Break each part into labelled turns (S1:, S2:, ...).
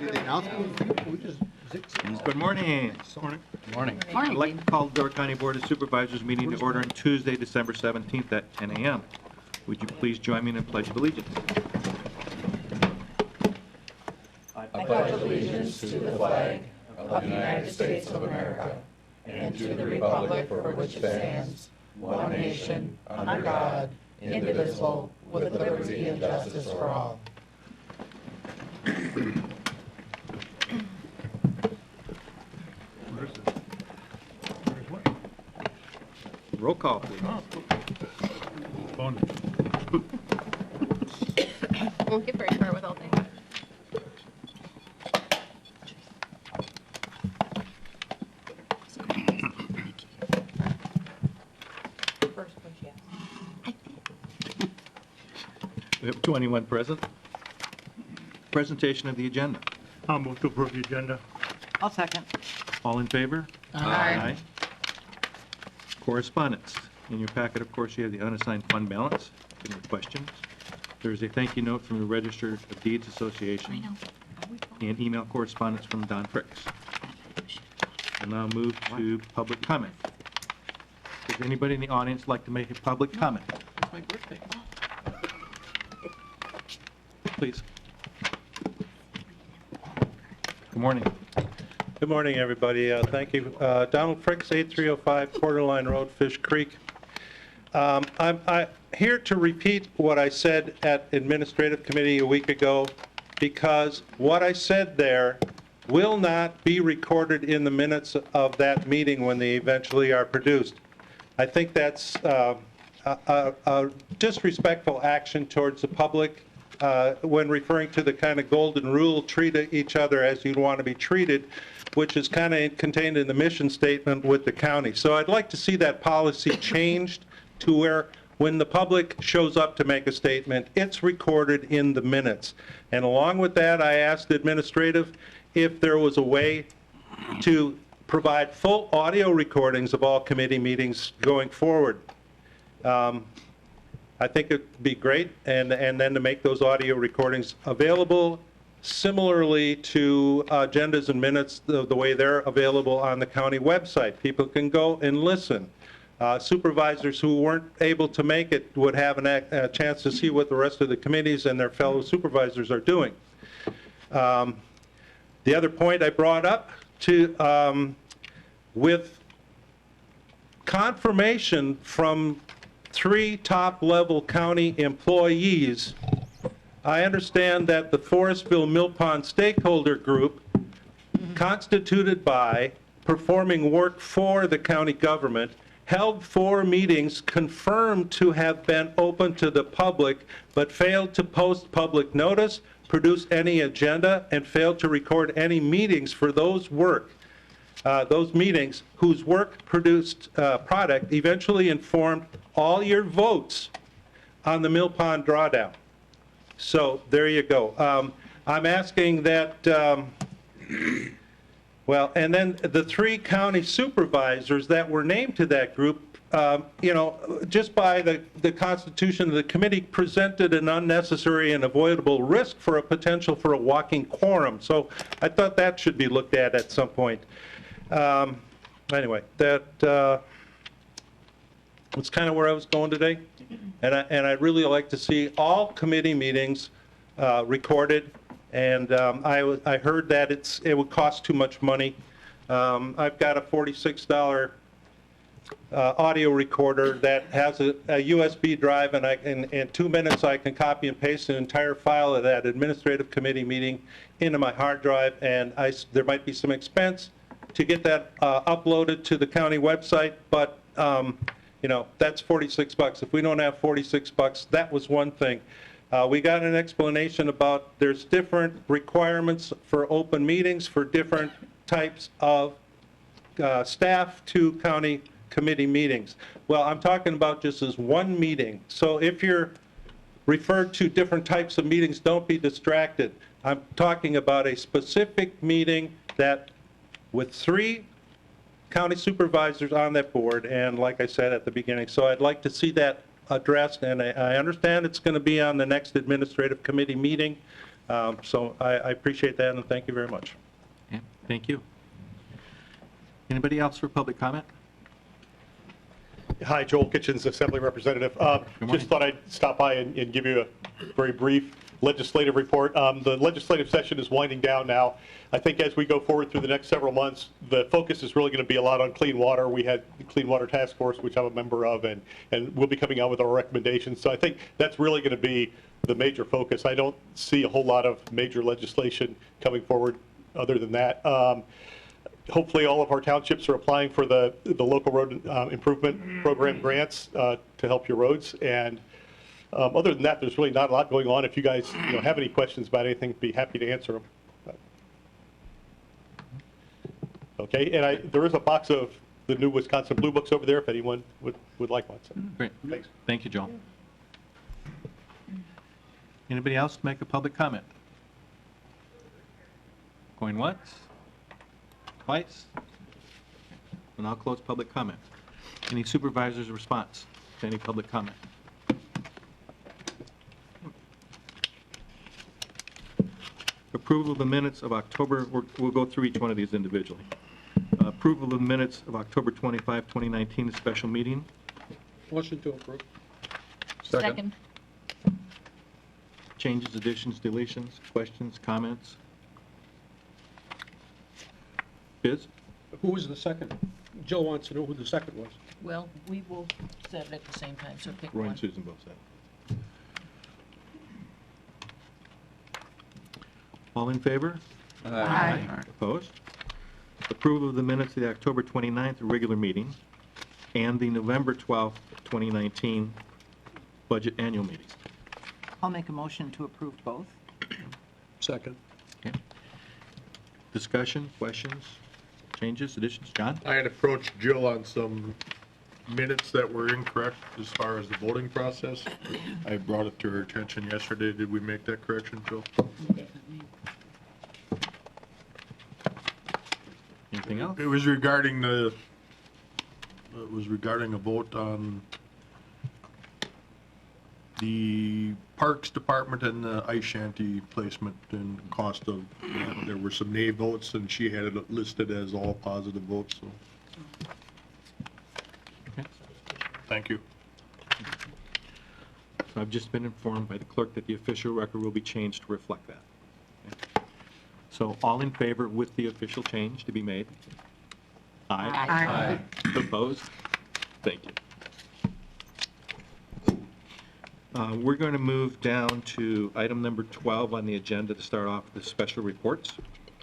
S1: Good morning.
S2: Morning.
S1: I'd like to call the Door County Board of Supervisors meeting to order on Tuesday, December 17th at 10 a.m. Would you please join me in a pledge of allegiance?
S3: I pledge allegiance to the flag of the United States of America and to the republic for which it stands, one nation, under God, indivisible, with liberty and justice for all.
S1: Roll call, please.
S4: Won't get very far without that. First push, yes.
S1: We have 21 present. Presentation of the agenda.
S5: I'll move to approve the agenda.
S2: I'll second.
S1: All in favor?
S4: Aye.
S1: Correspondence. In your packet, of course, you have the unassigned fund balance. Any questions? There's a thank you note from the Register of Deeds Association and email correspondence from Don Fricks. We'll now move to public comment. Does anybody in the audience like to make a public comment?
S2: It's my birthday.
S1: Please. Good morning.
S6: Good morning, everybody. Thank you. Donald Fricks, 8305 Quarterline Road, Fish Creek. I'm here to repeat what I said at Administrative Committee a week ago, because what I said there will not be recorded in the minutes of that meeting when they eventually are produced. I think that's a disrespectful action towards the public when referring to the kind of golden rule, treat each other as you'd want to be treated, which is kind of contained in the mission statement with the county. So I'd like to see that policy changed to where when the public shows up to make a statement, it's recorded in the minutes. And along with that, I asked administrative if there was a way to provide full audio recordings of all committee meetings going forward. I think it'd be great, and then to make those audio recordings available similarly to agendas and minutes the way they're available on the county website. People can go and listen. Supervisors who weren't able to make it would have a chance to see what the rest of the committees and their fellow supervisors are doing. The other point I brought up with confirmation from 3 top-level county employees, I understand that the Forestville Mill Pond Stakeholder Group, constituted by performing work for the county government, held 4 meetings confirmed to have been open to the public, but failed to post public notice, produce any agenda, and failed to record any meetings for those meetings whose work-produced product eventually informed all your votes on the Mill Pond drawdown. So there you go. I'm asking that, well, and then the 3 county supervisors that were named to that group, you know, just by the constitution of the committee, presented an unnecessary and avoidable risk for a potential for a walking quorum. So I thought that should be looked at some point. Anyway, that's kind of where I was going today. And I'd really like to see all committee meetings recorded. And I heard that it would cost too much money. I've got a $46 audio recorder that has a USB drive, and in 2 minutes I can copy and paste an entire file of that administrative committee meeting into my hard drive. And there might be some expense to get that uploaded to the county website, but you know, that's $46. If we don't have $46, that was one thing. We got an explanation about there's different requirements for open meetings for different types of staff to county committee meetings. Well, I'm talking about just as one meeting. So if you're referred to different types of meetings, don't be distracted. I'm talking about a specific meeting that with 3 county supervisors on that board, and like I said at the beginning, so I'd like to see that addressed, and I understand it's going to be on the next administrative committee meeting, So I appreciate that, and thank you very much.
S1: Yeah, thank you. Anybody else for public comment?
S7: Hi, Joel Kitchens, Assembly Representative.
S1: morning.
S7: Just thought I'd stop by and give you a very brief legislative report. The legislative session is winding down now. I think as we go forward through the next several months, the focus is really going to be a lot on clean water. We had the Clean Water Task Force, which I'm a member of, and we'll be coming out with our recommendations. So I think that's really going to be the major focus. I don't see a whole lot of major legislation coming forward other than that. Hopefully all of our townships are applying for the local road improvement program grants to help your roads. And other than that, there's really not a lot going on. If you guys have any questions about anything, be happy to answer them. Okay, and there is a box of the new Wisconsin Blue Books over there if anyone would like one. So,
S1: Great.
S7: thanks.
S1: Thank you, Joel. Anybody else make a public comment? Going once? Twice? And I'll close public comment. Any supervisor's response to any public comment? Approval of the minutes of October, we'll go through each one of these individually. Approval of the minutes of October 25, 2019, the special meeting.
S2: Motion to approve.
S4: Second.
S1: Changes, additions, deletions, questions, comments? Biz?
S8: Who was the second? Jill wants to know who the second was.
S2: Well, we will set it at the same time, so pick
S1: Roy
S2: one.
S1: and Susan both said. All in favor?
S4: Aye.
S1: Opposed? Approval of the minutes of the October 29th regular meeting and the November 12th, 2019 budget annual meeting.
S2: I'll make a motion to approve both.
S8: Second.
S1: Okay. Discussion, questions, changes, additions? John?
S9: I had approached Jill on some minutes that were incorrect as far as the voting process. I brought it to her attention yesterday. Did we make that correction, Jill?
S1: Anything else?
S9: It was regarding a vote on the Parks Department and the ice shanty placement and cost of, there were some nay votes and she had it listed as all positive votes, so.
S1: Okay.
S9: Thank you.
S1: So I've just been informed by the clerk that the official record will be changed to reflect that. Okay. So all in favor with the official change to be made?
S4: Aye.
S1: Opposed? Thank you. We're going to move down to item number 12 on the agenda to start off with the special reports.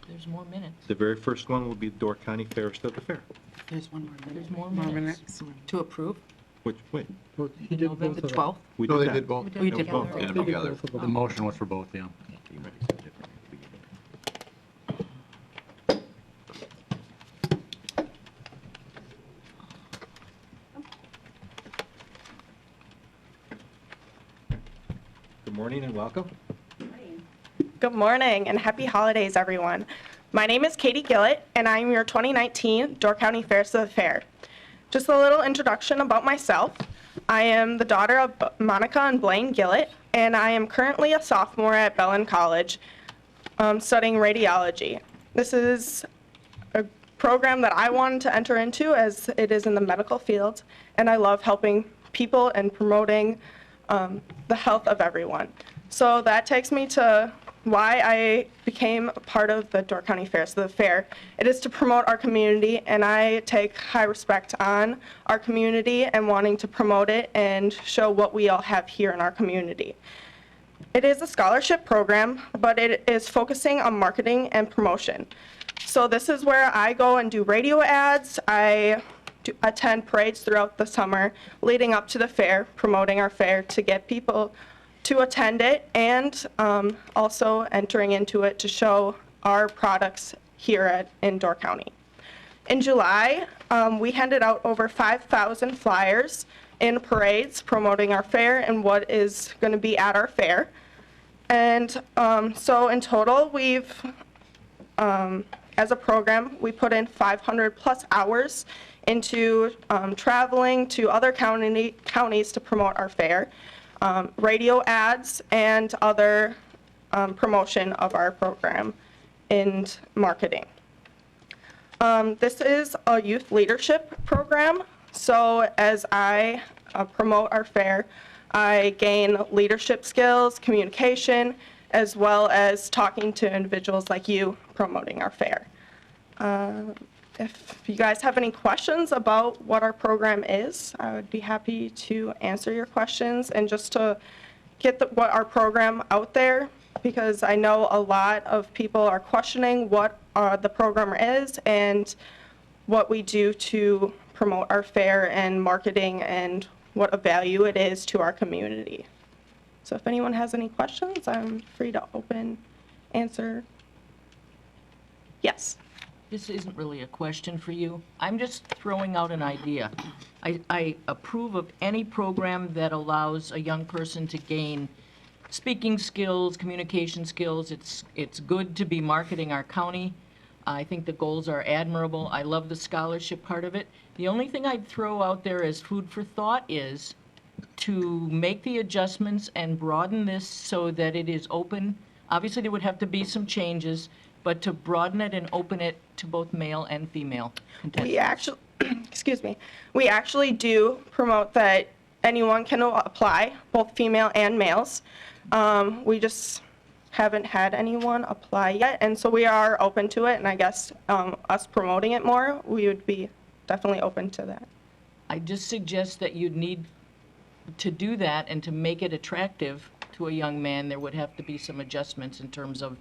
S2: There's more minutes.
S1: The very first one will be the Door County Fairest of the Fair.
S2: There's one more minute. There's more minutes. To approve?
S1: Which, wait,
S8: He did both
S2: November
S8: of them.
S2: 12th?
S1: we
S9: No,
S1: did
S9: they
S1: that.
S9: did both.
S2: We did
S1: both.
S2: both.
S8: He did both of them.
S2: The
S5: motion was for both, yeah.
S1: Good morning and welcome.
S10: Good morning and happy holidays, everyone. My name is Katie Gillett, and I am your 2019 Door County Fairest of the Fair. Just a little introduction about myself. I am the daughter of Monica and Blaine Gillett, and I am currently a sophomore at Bellin College studying radiology. This is a program that I wanted to enter into as it is in the medical field, and I love helping people and promoting the health of everyone. So that takes me to why I became a part of the Door County Fairest of the Fair. It is to promote our community, and I take high respect on our community and wanting to promote it and show what we all have here in our community. It is a scholarship program, but it is focusing on marketing and promotion. So this is where I go and do radio ads. I attend parades throughout the summer leading up to the fair, promoting our fair to get people to attend it, and also entering into it to show our products here in Door County. In July, we handed out over 5,000 flyers in parades promoting our fair and what is going to be at our fair. And so in total, we've, as a program, we put in 500 plus hours into traveling to other counties to promote our fair. Radio ads and other promotion of our program and marketing. This is a youth leadership program, so as I promote our fair, I gain leadership skills, communication, as well as talking to individuals like you promoting our fair. If you guys have any questions about what our program is, I would be happy to answer your questions and just to get what our program out there, because I know a lot of people are questioning what the program is and what we do to promote our fair and marketing and what a value it is to our community. So if anyone has any questions, I'm free to answer. Yes.
S2: This isn't really a question for you. I'm just throwing out an idea. I approve of any program that allows a young person to gain speaking skills, communication skills. It's good to be marketing our county. I think the goals are admirable. I love the scholarship part of it. The only thing I'd throw out there as food for thought is to make the adjustments and broaden this so that it is open. Obviously, there would have to be some changes, but to broaden it and open it to both male and female contestants.
S10: We actually, excuse me, we actually do promote that anyone can apply, both female and males. We just haven't had anyone apply yet, and so we are open to it, and I guess us promoting it more, we would be definitely open to that.
S2: I just suggest that you'd need to do that, and to make it attractive to a young man, there would have to be some adjustments in terms of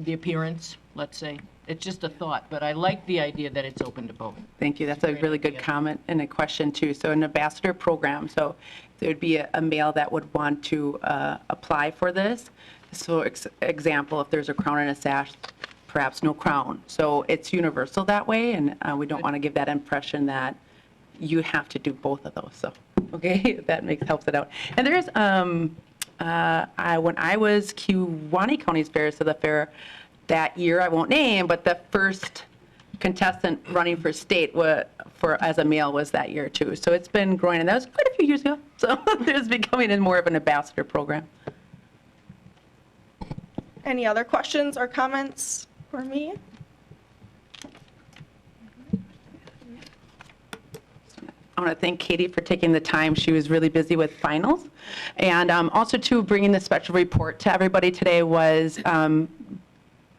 S2: the appearance, let's say. It's just a thought, but I like the idea that it's open to both.
S11: Thank you. That's a really good comment and a question, too. So an ambassador program, so there would be a male that would want to apply for this. So example, if there's a crown and a sash, perhaps no crown. So it's universal that way, and we don't want to give that impression that you have to do both of those. So, okay, that helps it out. And there's, when I was Kewaunee County's fair, so the fair that year, I won't name, but the first contestant running for state as a male was that year too. So it's been growing, and that was quite a few years ago. So there's becoming in more of an ambassador program.
S10: Any other questions or comments for me?
S11: I want to thank Katie for taking the time. She was really busy with finals. And also, too, bringing the special report to everybody today was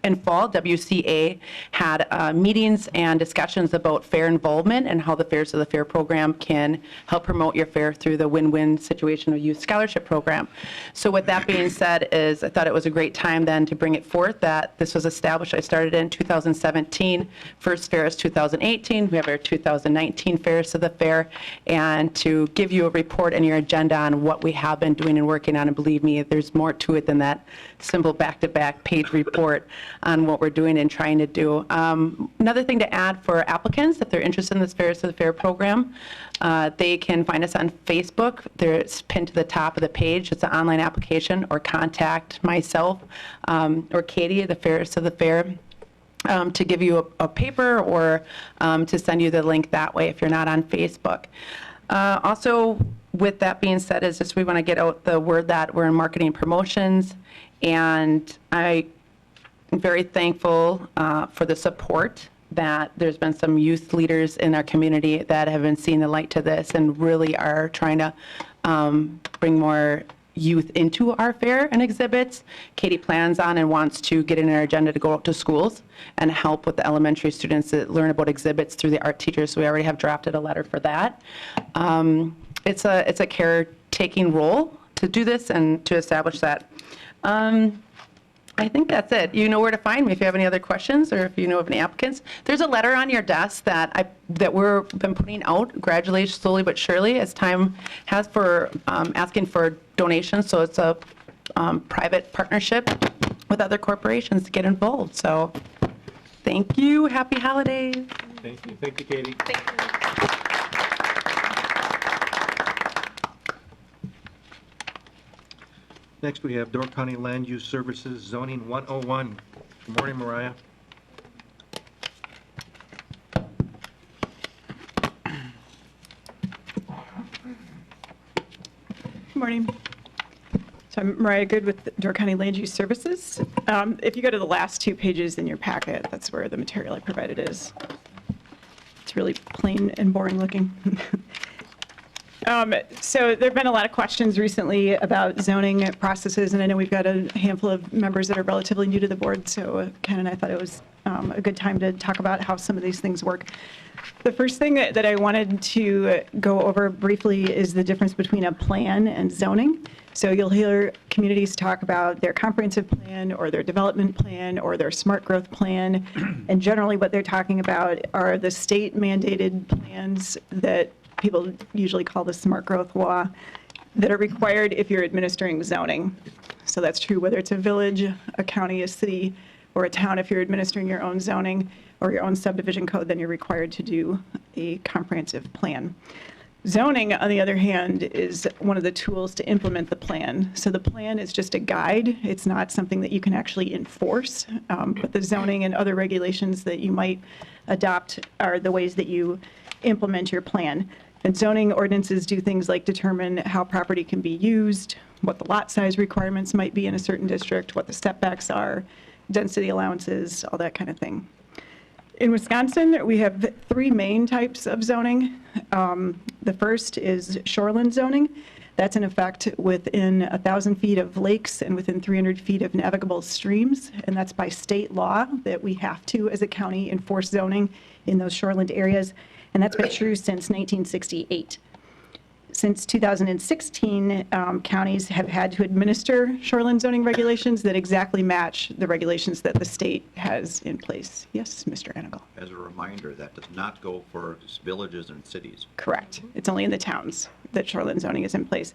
S11: in fall, WCA had meetings and discussions about fair involvement and how the Fairs of the Fair program can help promote your fair through the win-win situation of youth scholarship program. So with that being said, I thought it was a great time then to bring it forth that this was established. I started in 2017, first fair is 2018. We have our 2019 Fairs of the Fair, and to give you a report and your agenda on what we have been doing and working on. And believe me, there's more to it than that simple back-to-back page report on what we're doing and trying to do. Another thing to add for applicants, if they're interested in this Fairs of the Fair program, they can find us on Facebook. It's pinned to the top of the page. It's an online application, or contact myself or Katie, the Fairs of the Fair, to give you a paper or to send you the link that way if you're not on Facebook. Also, with that being said, is just we want to get out the word that we're in marketing promotions, and I'm very thankful for the support that there's been some youth leaders in our community that have been seeing the light to this and really are trying to bring more youth into our fair and exhibits. Katie plans on and wants to get in our agenda to go out to schools and help with the elementary students that learn about exhibits through the art teachers. So we already have drafted a letter for that. It's a caretaking role to do this and to establish that. I think that's it. You know where to find me if you have any other questions or if you know of any applicants. There's a letter on your desk that we've been putting out gradually, slowly but surely, as time has, for asking for donations. So it's a private partnership with other corporations to get involved. So thank you. Happy holidays.
S1: Thank you. Thank you, Katie.
S10: Thank you.
S1: Next, we have Door County Land Use Services Zoning 101. Good morning, Mariah.
S12: Good morning. So I'm Mariah Good with Door County Land Use Services. If you go to the last 2 pages in your packet, that's where the material I provided is. It's really plain and boring looking. So there have been a lot of questions recently about zoning processes, and I know we've got a handful of members that are relatively new to the board, so Ken and I thought it was a good time to talk about how some of these things work. The first thing that I wanted to go over briefly is the difference between a plan and zoning. So you'll hear communities talk about their comprehensive plan or their development plan or their smart growth plan, and generally what they're talking about are the state mandated plans that people usually call the smart growth law that are required if you're administering zoning. So that's true whether it's a village, a county, a city, or a town. If you're administering your own zoning or your own subdivision code, then you're required to do a comprehensive plan. Zoning, on the other hand, is one of the tools to implement the plan. So the plan is just a guide. It's not something that you can actually enforce, but the zoning and other regulations that you might adopt are the ways that you implement your plan. And zoning ordinances do things like determine how property can be used, what the lot size requirements might be in a certain district, what the setbacks are, density allowances, all that kind of thing. In Wisconsin, we have 3 main types of zoning. The first is shoreline zoning. That's in effect within 1,000 feet of lakes and within 300 feet of navigable streams. And that's by state law that we have to, as a county, enforce zoning in those shoreline areas. And that's been true since 1968. Since 2016, counties have had to administer shoreline zoning regulations that exactly match the regulations that the state has in place. Yes, Mr. Anigal.
S13: As a reminder, that does not go for villages and cities.
S12: Correct. It's only in the towns that shoreline zoning is in place.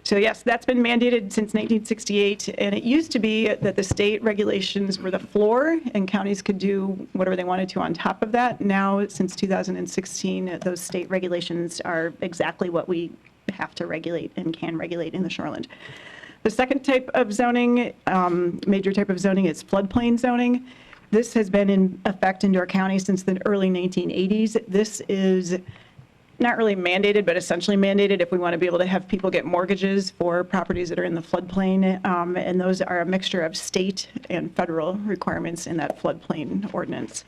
S12: So yes, that's been mandated since 1968, and it used to be that the state regulations were the floor and counties could do whatever they wanted to on top of that. Now, since 2016, those state regulations are exactly what we have to regulate and can regulate in the shoreline. The second type of zoning, major type of zoning, is floodplain zoning. This has been in effect in Door County since the early 1980s. This is not really mandated, but essentially mandated if we want to be able to have people get mortgages for properties that are in the floodplain, and those are a mixture of state and federal requirements in that floodplain ordinance.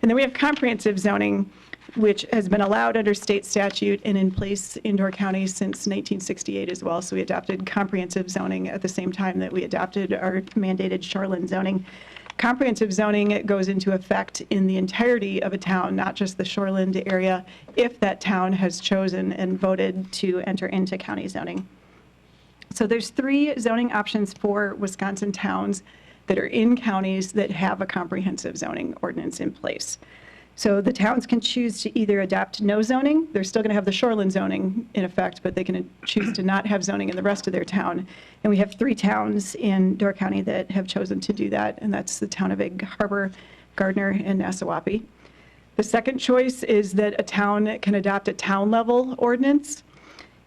S12: And then we have comprehensive zoning, which has been allowed under state statute and in place in Door County since 1968 as well. So we adopted comprehensive zoning at the same time that we adopted our mandated shoreline zoning. Comprehensive zoning goes into effect in the entirety of a town, not just the shoreline area, if that town has chosen and voted to enter into county zoning. So there's 3 zoning options for Wisconsin towns that are in counties that have a comprehensive zoning ordinance in place. So the towns can choose to either adopt no zoning. They're still going to have the shoreline zoning in effect, but they can choose to not have zoning in the rest of their town. And we have 3 towns in Door County that have chosen to do that, and that's the town of Egg Harbor, Gardner, and Nassauwappee. The second choice is that a town can adopt a town-level ordinance.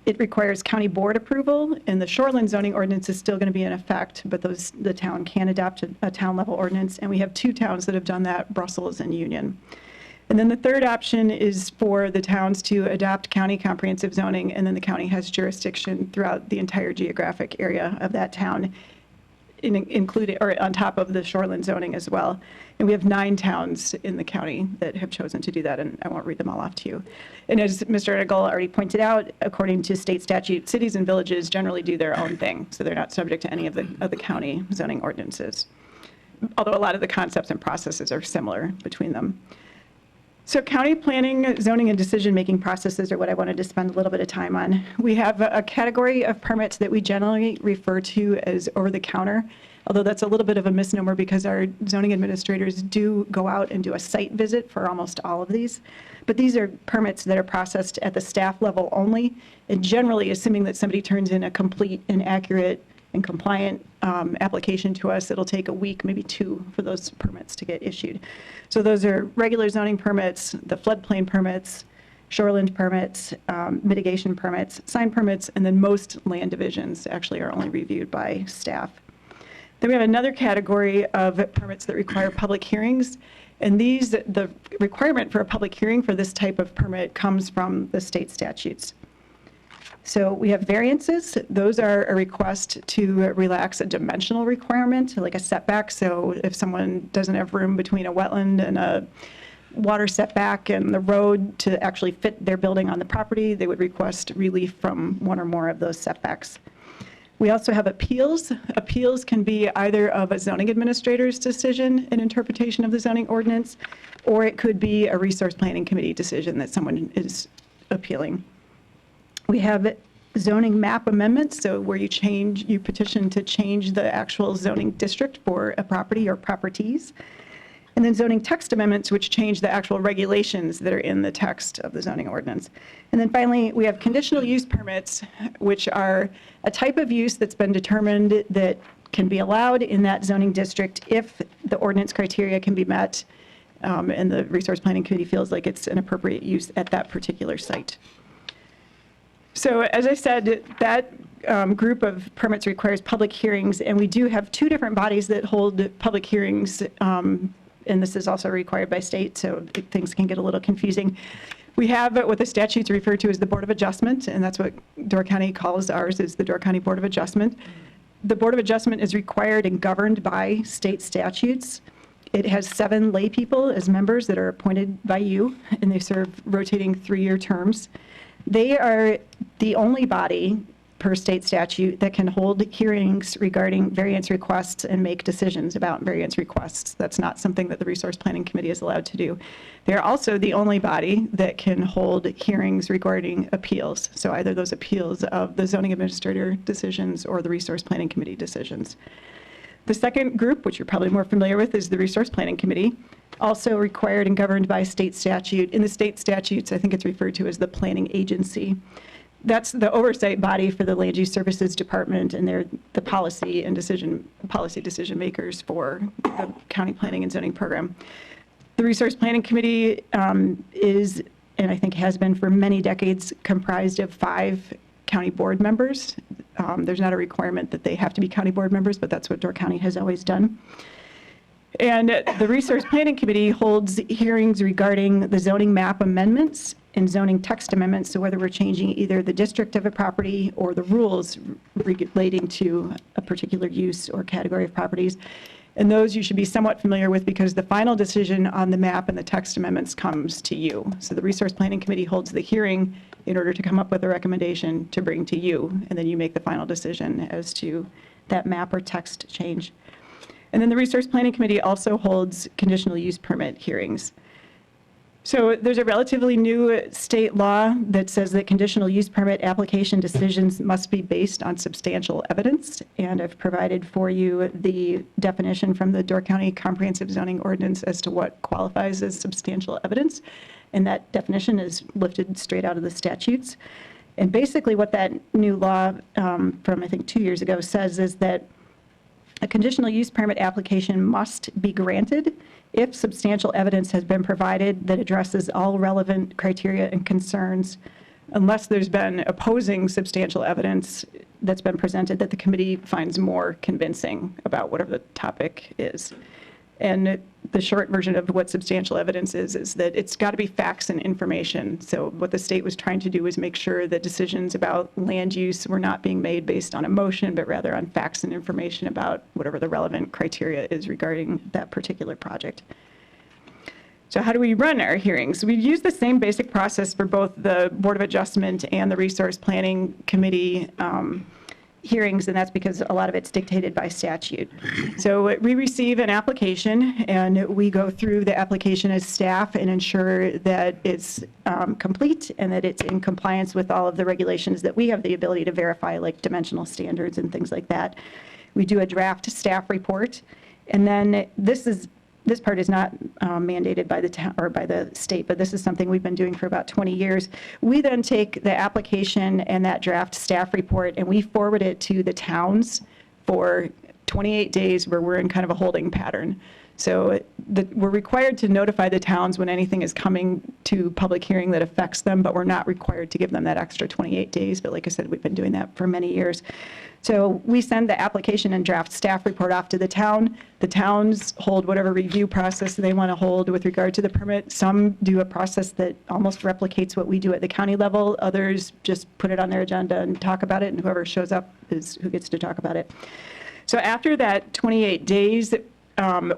S12: It requires county board approval, and the shoreline zoning ordinance is still going to be in effect, but the town can adopt a town-level ordinance, and we have 2 towns that have done that, Brussels and Union. And then the third option is for the towns to adopt county comprehensive zoning, and then the county has jurisdiction throughout the entire geographic area of that town, including or on top of the shoreline zoning as well. And we have 9 towns in the county that have chosen to do that, and I won't read them all off to you. And as Mr. Anigal already pointed out, according to state statute, cities and villages generally do their own thing, so they're not subject to any of the county zoning ordinances, although a lot of the concepts and processes are similar between them. So county planning, zoning, and decision-making processes are what I wanted to spend a little bit of time on. We have a category of permits that we generally refer to as over-the-counter, although that's a little bit of a misnomer because our zoning administrators do go out and do a site visit for almost all of these. But these are permits that are processed at the staff level only, and generally, assuming that somebody turns in a complete and accurate and compliant application to us, it'll take a week, maybe 2, for those permits to get issued. So those are regular zoning permits, the floodplain permits, shoreline permits, mitigation permits, sign permits, and then most land divisions actually are only reviewed by staff. Then we have another category of permits that require public hearings, and the requirement for a public hearing for this type of permit comes from the state statutes. So we have variances. Those are a request to relax a dimensional requirement, like a setback. So if someone doesn't have room between a wetland and a water setback and the road to actually fit their building on the property, they would request relief from one or more of those setbacks. We also have appeals. Appeals can be either of a zoning administrator's decision and interpretation of the zoning ordinance, or it could be a resource planning committee decision that someone is appealing. We have zoning map amendments, so where you petition to change the actual zoning district for a property or properties. And then zoning text amendments, which change the actual regulations that are in the text of the zoning ordinance. And then finally, we have conditional use permits, which are a type of use that's been determined that can be allowed in that zoning district if the ordinance criteria can be met, and the resource planning committee feels like it's an appropriate use at that particular site. So as I said, that group of permits requires public hearings, and we do have two different bodies that hold public hearings, and this is also required by state, so things can get a little confusing. We have what the statutes refer to as the Board of Adjustment, and that's what Door County calls ours, is the Door County Board of Adjustment. The Board of Adjustment is required and governed by state statutes. It has 7 lay people as members that are appointed by you, and they serve rotating 3-year terms. They are the only body per state statute that can hold hearings regarding variance requests and make decisions about variance requests. That's not something that the Resource Planning Committee is allowed to do. They're also the only body that can hold hearings regarding appeals. So either those appeals of the zoning administrator decisions or the Resource Planning Committee decisions. The second group, which you're probably more familiar with, is the Resource Planning Committee, also required and governed by state statute. In the state statutes, I think it's referred to as the planning agency. That's the oversight body for the Land Use Services Department, and they're the policy decision makers for the county planning and zoning program. The Resource Planning Committee is, and I think has been for many decades, comprised of 5 county board members. There's not a requirement that they have to be county board members, but that's what Door County has always done. And the Resource Planning Committee holds hearings regarding the zoning map amendments and zoning text amendments, so whether we're changing either the district of a property or the rules relating to a particular use or category of properties. And those you should be somewhat familiar with because the final decision on the map and the text amendments comes to you. So the Resource Planning Committee holds the hearing in order to come up with a recommendation to bring to you, and then you make the final decision as to that map or text change. And then the Resource Planning Committee also holds conditional use permit hearings. So there's a relatively new state law that says that conditional use permit application decisions must be based on substantial evidence, and I've provided for you the definition from the Door County Comprehensive Zoning Ordinance as to what qualifies as substantial evidence, and that definition is lifted straight out of the statutes. And basically what that new law from I think 2 years ago says is that a conditional use permit application must be granted if substantial evidence has been provided that addresses all relevant criteria and concerns, unless there's been opposing substantial evidence that's been presented that the committee finds more convincing about whatever the topic is. And the short version of what substantial evidence is that it's got to be facts and information. So what the state was trying to do was make sure that decisions about land use were not being made based on emotion, but rather on facts and information about whatever the relevant criteria is regarding that particular project. So how do we run our hearings? We use the same basic process for both the Board of Adjustment and the Resource Planning Committee hearings, and that's because a lot of it's dictated by statute. So we receive an application, and we go through the application as staff and ensure that it's complete and that it's in compliance with all of the regulations that we have the ability to verify, like dimensional standards and things like that. We do a draft staff report, and then this part is not mandated by the town or by the state, but this is something we've been doing for about 20 years. We then take the application and that draft staff report and we forward it to the towns for 28 days where we're in kind of a holding pattern. So we're required to notify the towns when anything is coming to public hearing that affects them, but we're not required to give them that extra 28 days. But like I said, we've been doing that for many years. So we send the application and draft staff report off to the town. The towns hold whatever review process they want to hold with regard to the permit. Some do a process that almost replicates what we do at the county level. Others just put it on their agenda and talk about it, and whoever shows up is who gets to talk about it. So after that 28 days,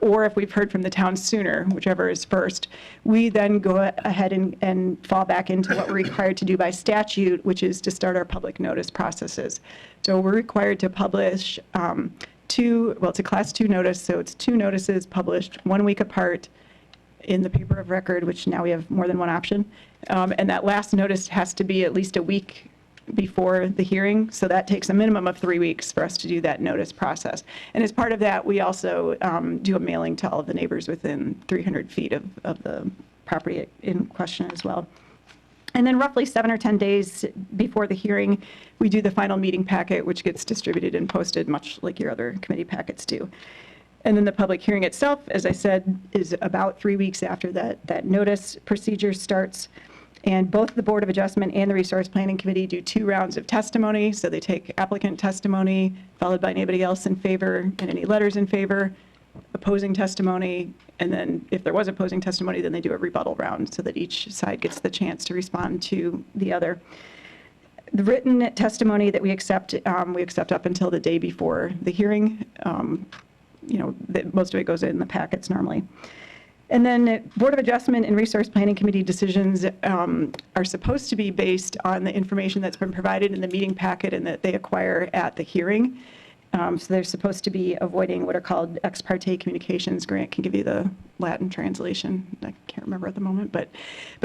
S12: or if we've heard from the town sooner, whichever is first, we then go ahead and fall back into what we're required to do by statute, which is to start our public notice processes. So we're required to publish it's a Class 2 notice, so it's 2 notices published 1 week apart in the paper of record, which now we have more than one option. And that last notice has to be at least a week before the hearing, so that takes a minimum of 3 weeks for us to do that notice process. And as part of that, we also do a mailing to all of the neighbors within 300 feet of the property in question as well. And then roughly 7 or 10 days before the hearing, we do the final meeting packet, which gets distributed and posted much like your other committee packets do. And then the public hearing itself, as I said, is about 3 weeks after that notice procedure starts. And both the Board of Adjustment and the Resource Planning Committee do 2 rounds of testimony. So they take applicant testimony, followed by anybody else in favor, and any letters in favor, opposing testimony, and then if there was opposing testimony, then they do a rebuttal round so that each side gets the chance to respond to the other. The written testimony that we accept up until the day before the hearing. Most of it goes in the packets normally. And then Board of Adjustment and Resource Planning Committee decisions are supposed to be based on the information that's been provided in the meeting packet and that they acquire at the hearing. So they're supposed to be avoiding what are called ex parte communications. Grant can give you the Latin translation. I can't remember at the moment. But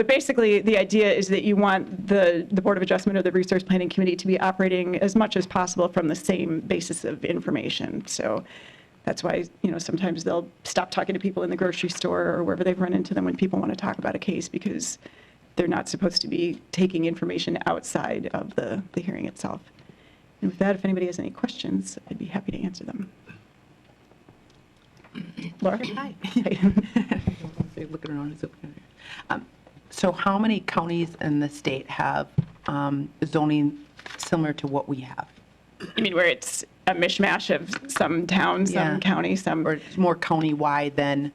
S12: basically, the idea is that you want the Board of Adjustment or the Resource Planning Committee to be operating as much as possible from the same basis of information. So that's why, sometimes they'll stop talking to people in the grocery store or wherever they've run into them when people want to talk about a case, because they're not supposed to be taking information outside of the hearing itself. And with that, if anybody has any questions, I'd be happy to answer them. Laura? Hi.
S11: Looking around. So how many counties in the state have zoning similar to what we have?
S12: You mean where it's a mishmash of some towns, some counties, some...
S11: Or it's more county-wide than,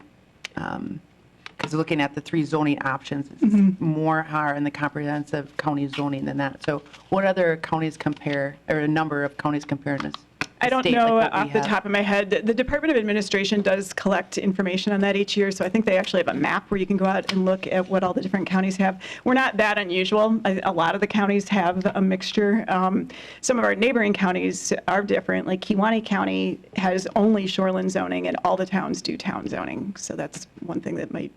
S11: because looking at the 3 zoning options, it's more higher in the comprehensive county zoning than that. So what other counties compare, or a number of counties compare in this?
S12: I don't know off the top of my head. The Department of Administration does collect information on that each year, so I think they actually have a map where you can go out and look at what all the different counties have. We're not that unusual. A lot of the counties have a mixture. Some of our neighboring counties are different. Like Kewaunee County has only shoreline zoning, and all the towns do town zoning. So that's one thing that might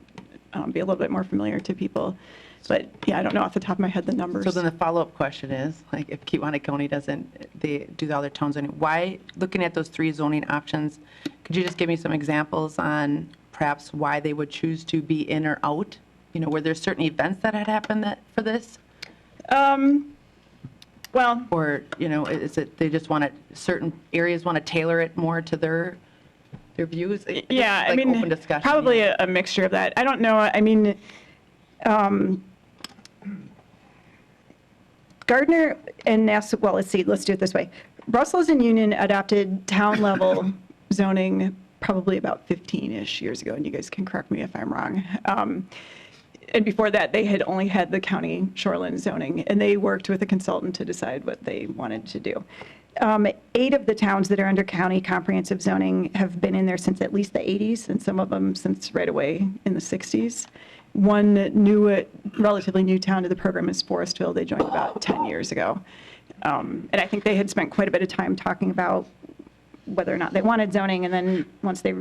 S12: be a little bit more familiar to people. But yeah, I don't know off the top of my head the numbers.
S11: So then the follow-up question is, like, if Kewaunee County they do all their town zoning, why, looking at those 3 zoning options, could you just give me some examples on perhaps why they would choose to be in or out? Were there certain events that had happened for this?
S12: Well.
S11: Or, is it they just certain areas want to tailor it more to their views?
S12: Yeah,
S11: like open discussion,
S12: probably a mixture of that. I don't know. I mean, Gardner and Nassau, well, let's do it this way. Brussels and Union adopted town-level zoning probably about 15-ish years ago, and you guys can correct me if I'm wrong. And before that, they had only had the county shoreline zoning, and they worked with a consultant to decide what they wanted to do. 8 of the towns that are under county comprehensive zoning have been in there since at least the 80s, and some of them since right away in the 60s. One relatively new town to the program is Forestville. They joined about 10 years ago. And I think they had spent quite a bit of time talking about whether or not they wanted zoning, and then once they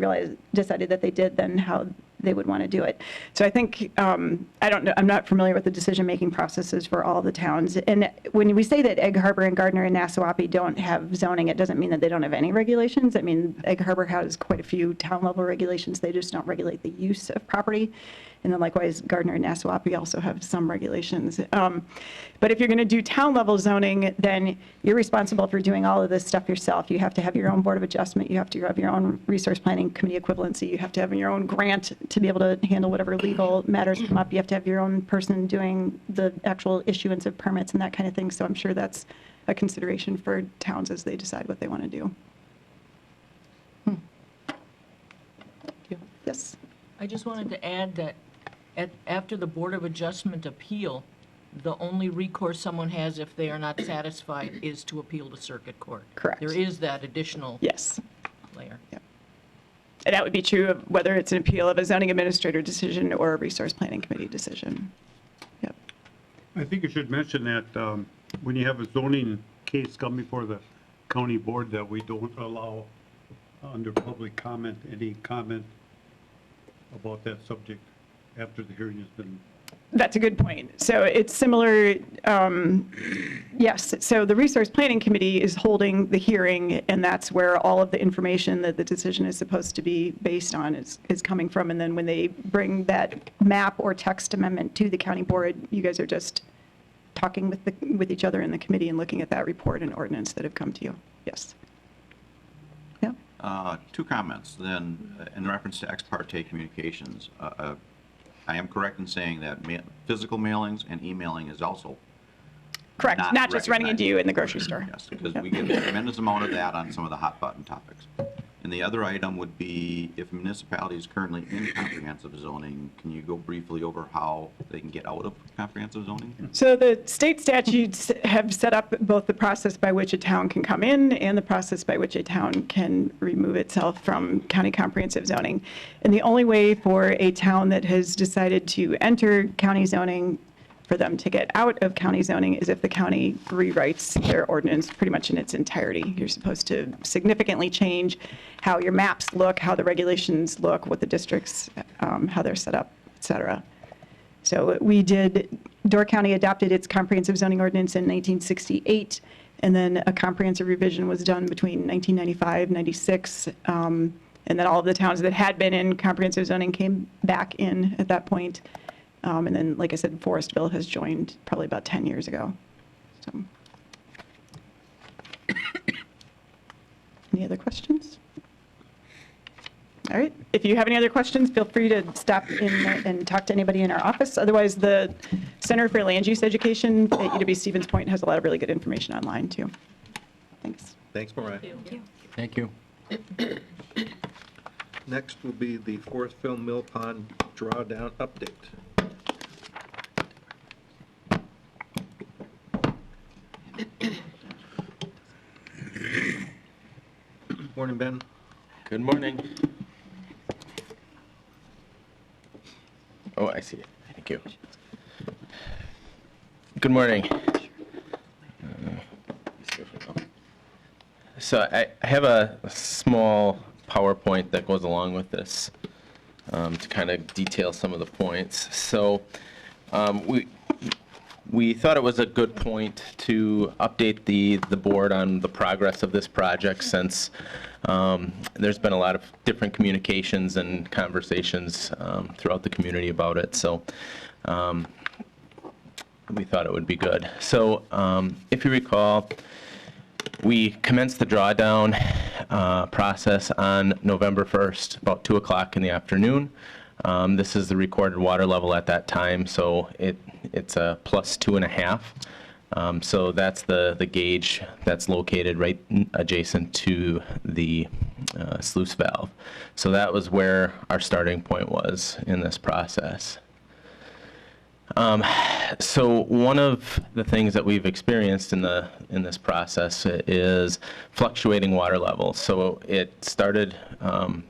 S12: decided that they did, then how they would want to do it. So I think, I don't know, I'm not familiar with the decision-making processes for all the towns. And when we say that Egg Harbor and Gardner and Nassau don't have zoning, it doesn't mean that they don't have any regulations. I mean, Egg Harbor has quite a few town-level regulations. They just don't regulate the use of property. And then likewise, Gardner and Nassau also have some regulations. But if you're going to do town-level zoning, then you're responsible for doing all of this stuff yourself. You have to have your own Board of Adjustment. You have to have your own Resource Planning Committee equivalency. You have to have your own grant to be able to handle whatever legal matters come up. You have to have your own person doing the actual issuance of permits and that kind of thing. So I'm sure that's a consideration for towns as they decide what they want to do. Yes?
S2: I just wanted to add that after the Board of Adjustment appeal, the only recourse someone has if they are not satisfied is to appeal to circuit court.
S12: Correct.
S2: There is that additional
S12: Yes.
S2: layer.
S12: Yep. And that would be true of whether it's an appeal of a zoning administrator decision or a resource planning committee decision. Yep.
S5: I think you should mention that when you have a zoning case come before the county board, that we don't allow under public comment any comment about that subject after the hearing has been.
S12: That's a good point. So it's similar, yes. So the Resource Planning Committee is holding the hearing, and that's where all of the information that the decision is supposed to be based on is coming from. And then when they bring that map or text amendment to the county board, you guys are just talking with each other in the committee and looking at that report and ordinance that have come to you. Yes. Yeah.
S13: Two comments. Then, in reference to ex parte communications, I am correct in saying that physical mailings and emailing is also
S12: Correct. Not just running into you in the grocery store.
S13: Yes, because we get a tremendous amount of that on some of the hot button topics. And the other item would be if a municipality is currently in comprehensive zoning, can you go briefly over how they can get out of comprehensive zoning?
S12: So the state statutes have set up both the process by which a town can come in and the process by which a town can remove itself from county comprehensive zoning. And the only way for a town that has decided to enter county zoning for them to get out of county zoning is if the county rewrites their ordinance pretty much in its entirety. You're supposed to significantly change how your maps look, how the regulations look, what the districts, how they're set up, et cetera. So we did, Door County adopted its comprehensive zoning ordinance in 1968, and then a comprehensive revision was done between 1995, 96, and then all of the towns that had been in comprehensive zoning came back in at that point. And then, like I said, Forestville has joined probably about 10 years ago. So, any other questions? All right. If you have any other questions, feel free to stop in and talk to anybody in our office. Otherwise, the Center for Land Use Education at UW-Stevens Point has a lot of really good information online, too. Thanks.
S1: Thanks, Mariah.
S3: Thank you.
S1: Next will be the Forestville Mill Pond drawdown update. Morning, Ben.
S14: Good morning. Oh, I see it. Thank you. Good morning. So I have a small PowerPoint that goes along with this to kind of detail some of the points. So we thought it was a good point to update the board on the progress of this project since there's been a lot of different communications and conversations throughout the community about it. So we thought it would be good. So if you recall, we commenced the drawdown process on November 1st, about 2 o'clock in the afternoon. This is the recorded water level at that time, so it's a plus 2.5. So that's the gauge that's located right adjacent to the sluice valve. So that was where our starting point was in this process. So one of the things that we've experienced in this process is fluctuating water levels. So it started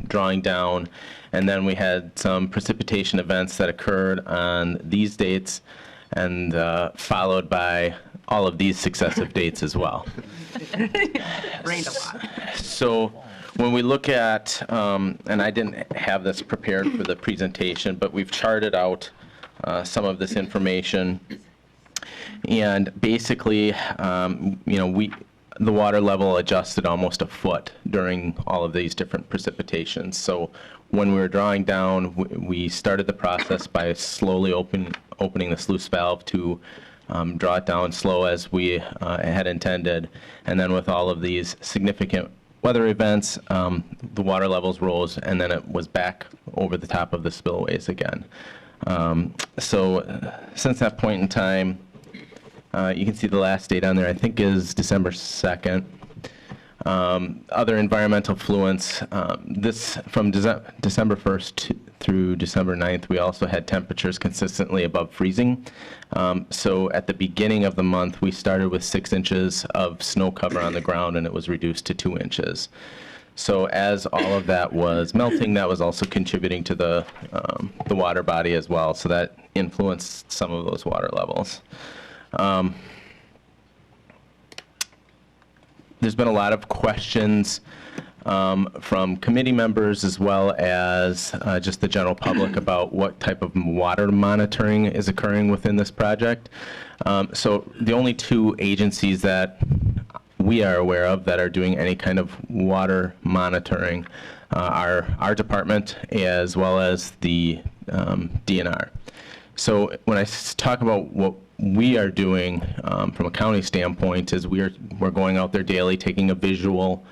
S14: drawing down, and then we had some precipitation events that occurred on these dates, and followed by all of these successive dates as well.
S2: Rained a lot.
S14: So when we look at, and I didn't have this prepared for the presentation, but we've charted out some of this information, and basically, you know, the water level adjusted almost a foot during all of these different precipitations. So when we were drawing down, we started the process by slowly opening the sluice valve to draw it down slow as we had intended. And then with all of these significant weather events, the water levels rose, and then it was back over the top of the spillways again. So since that point in time, you can see the last date on there, I think is December 2nd. Other environmental fluence, this from December 1st through December 9th, we also had temperatures consistently above freezing. So at the beginning of the month, we started with 6 inches of snow cover on the ground, and it was reduced to 2 inches. So as all of that was melting, that was also contributing to the water body as well. So that influenced some of those water levels. There's been a lot of questions from committee members as well as just the general public about what type of water monitoring is occurring within this project. So the only 2 agencies that we are aware of that are doing any kind of water monitoring are our department as well as the DNR. So when I talk about what we are doing from a county standpoint is we're going out there daily, taking a visual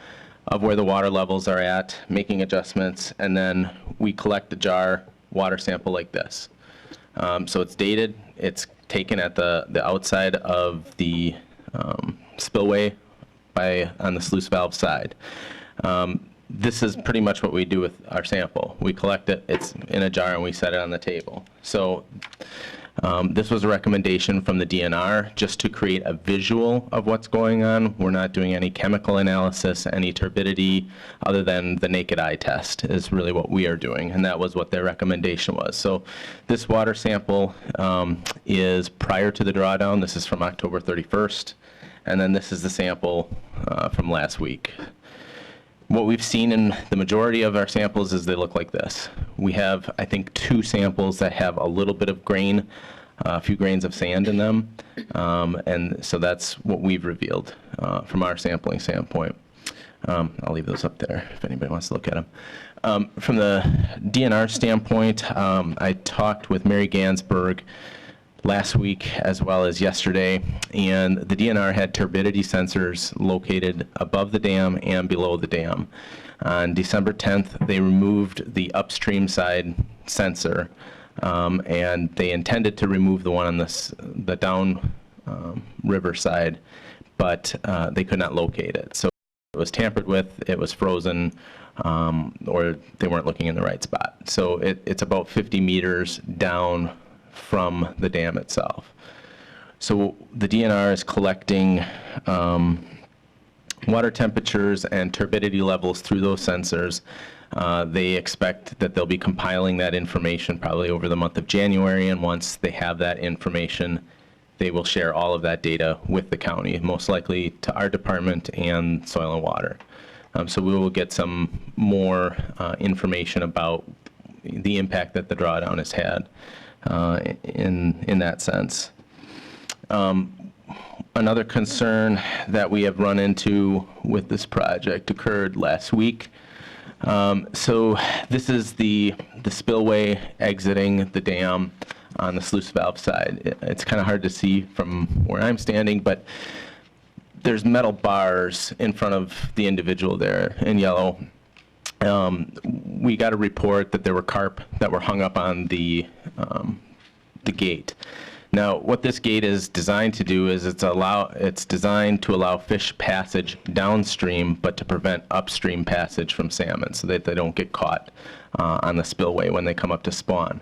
S14: of where the water levels are at, making adjustments, and then we collect a jar water sample like this. So it's dated, it's taken at the outside of the spillway on the sluice valve side. This is pretty much what we do with our sample. We collect it, it's in a jar, and we set it on the table. So this was a recommendation from the DNR just to create a visual of what's going on. We're not doing any chemical analysis, any turbidity, other than the naked eye test is really what we are doing, and that was what their recommendation was. So this water sample is prior to the drawdown. This is from October 31st, and then this is the sample from last week. What we've seen in the majority of our samples is they look like this. We have, I think, 2 samples that have a little bit of grain, a few grains of sand in them, and so that's what we've revealed from our sampling standpoint. I'll leave those up there if anybody wants to look at them. From the DNR standpoint, I talked with Mary Gansberg last week as well as yesterday, and the DNR had turbidity sensors located above the dam and below the dam. On December 10th, they removed the upstream side sensor, and they intended to remove the one on the down river side, but they could not locate it. So it was tampered with, it was frozen, or they weren't looking in the right spot. So it's about 50 meters down from the dam itself. So the DNR is collecting water temperatures and turbidity levels through those sensors. They expect that they'll be compiling that information probably over the month of January, and once they have that information, they will share all of that data with the county, most likely to our department and Soil and Water. So we will get some more information about the impact that the drawdown has had in that sense. Another concern that we have run into with this project occurred last week. So this is the spillway exiting the dam on the sluice valve side. It's kind of hard to see from where I'm standing, but there's metal bars in front of the individual there in yellow. We got a report that there were carp that were hung up on the gate. Now, what this gate is designed to do is it's designed to allow fish passage downstream, but to prevent upstream passage from salmon, so that they don't get caught on the spillway when they come up to spawn.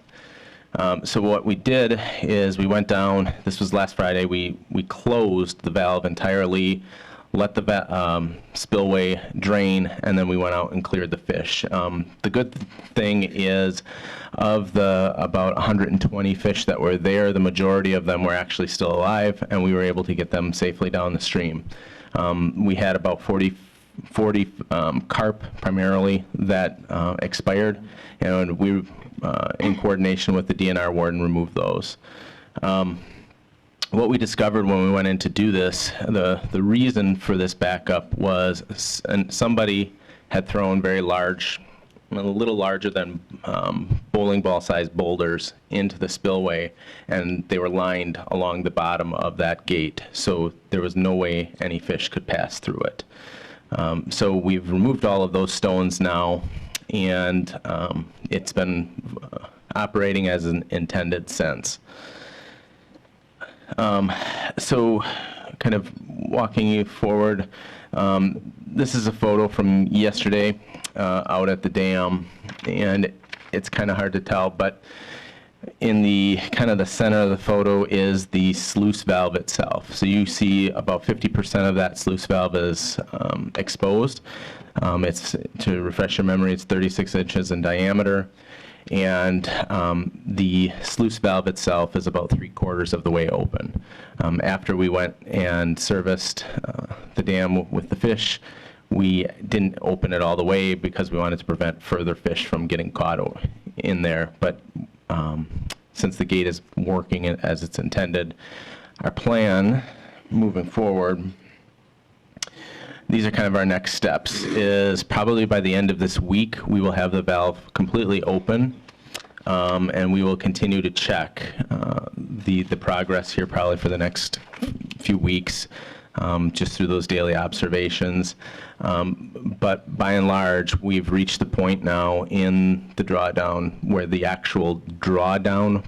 S14: So what we did is we went down. This was last Friday. We closed the valve entirely, let the spillway drain, and then we went out and cleared the fish. The good thing is, of the about 120 fish that were there, the majority of them were actually still alive, and we were able to get them safely down the stream. We had about 40 carp primarily that expired, and we, in coordination with the DNR warden, removed those. what we discovered when we went in to do this, the reason for this backup was somebody had thrown very large, a little larger than bowling ball sized boulders into the spillway, and they were lined along the bottom of that gate, so there was no way any fish could pass through it. So we've removed all of those stones now, and it's been operating as intended since. So kind of walking you forward, this is a photo from yesterday out at the dam, and it's kind of hard to tell, but in the kind of the center of the photo is the sluice valve itself. So you see about 50% of that sluice valve is exposed. It's, to refresh your memory, it's 36 inches in diameter, and the sluice valve itself is about 3/4 of the way open. After we went and serviced the dam with the fish, we didn't open it all the way because we wanted to prevent further fish from getting caught in there. But since the gate is working as it's intended, our plan moving forward, these are kind of our next steps, is probably by the end of this week, we will have the valve completely open, and we will continue to check the progress here probably for the next few weeks, just through those daily observations. But by and large, we've reached the point now in the drawdown where the actual drawdown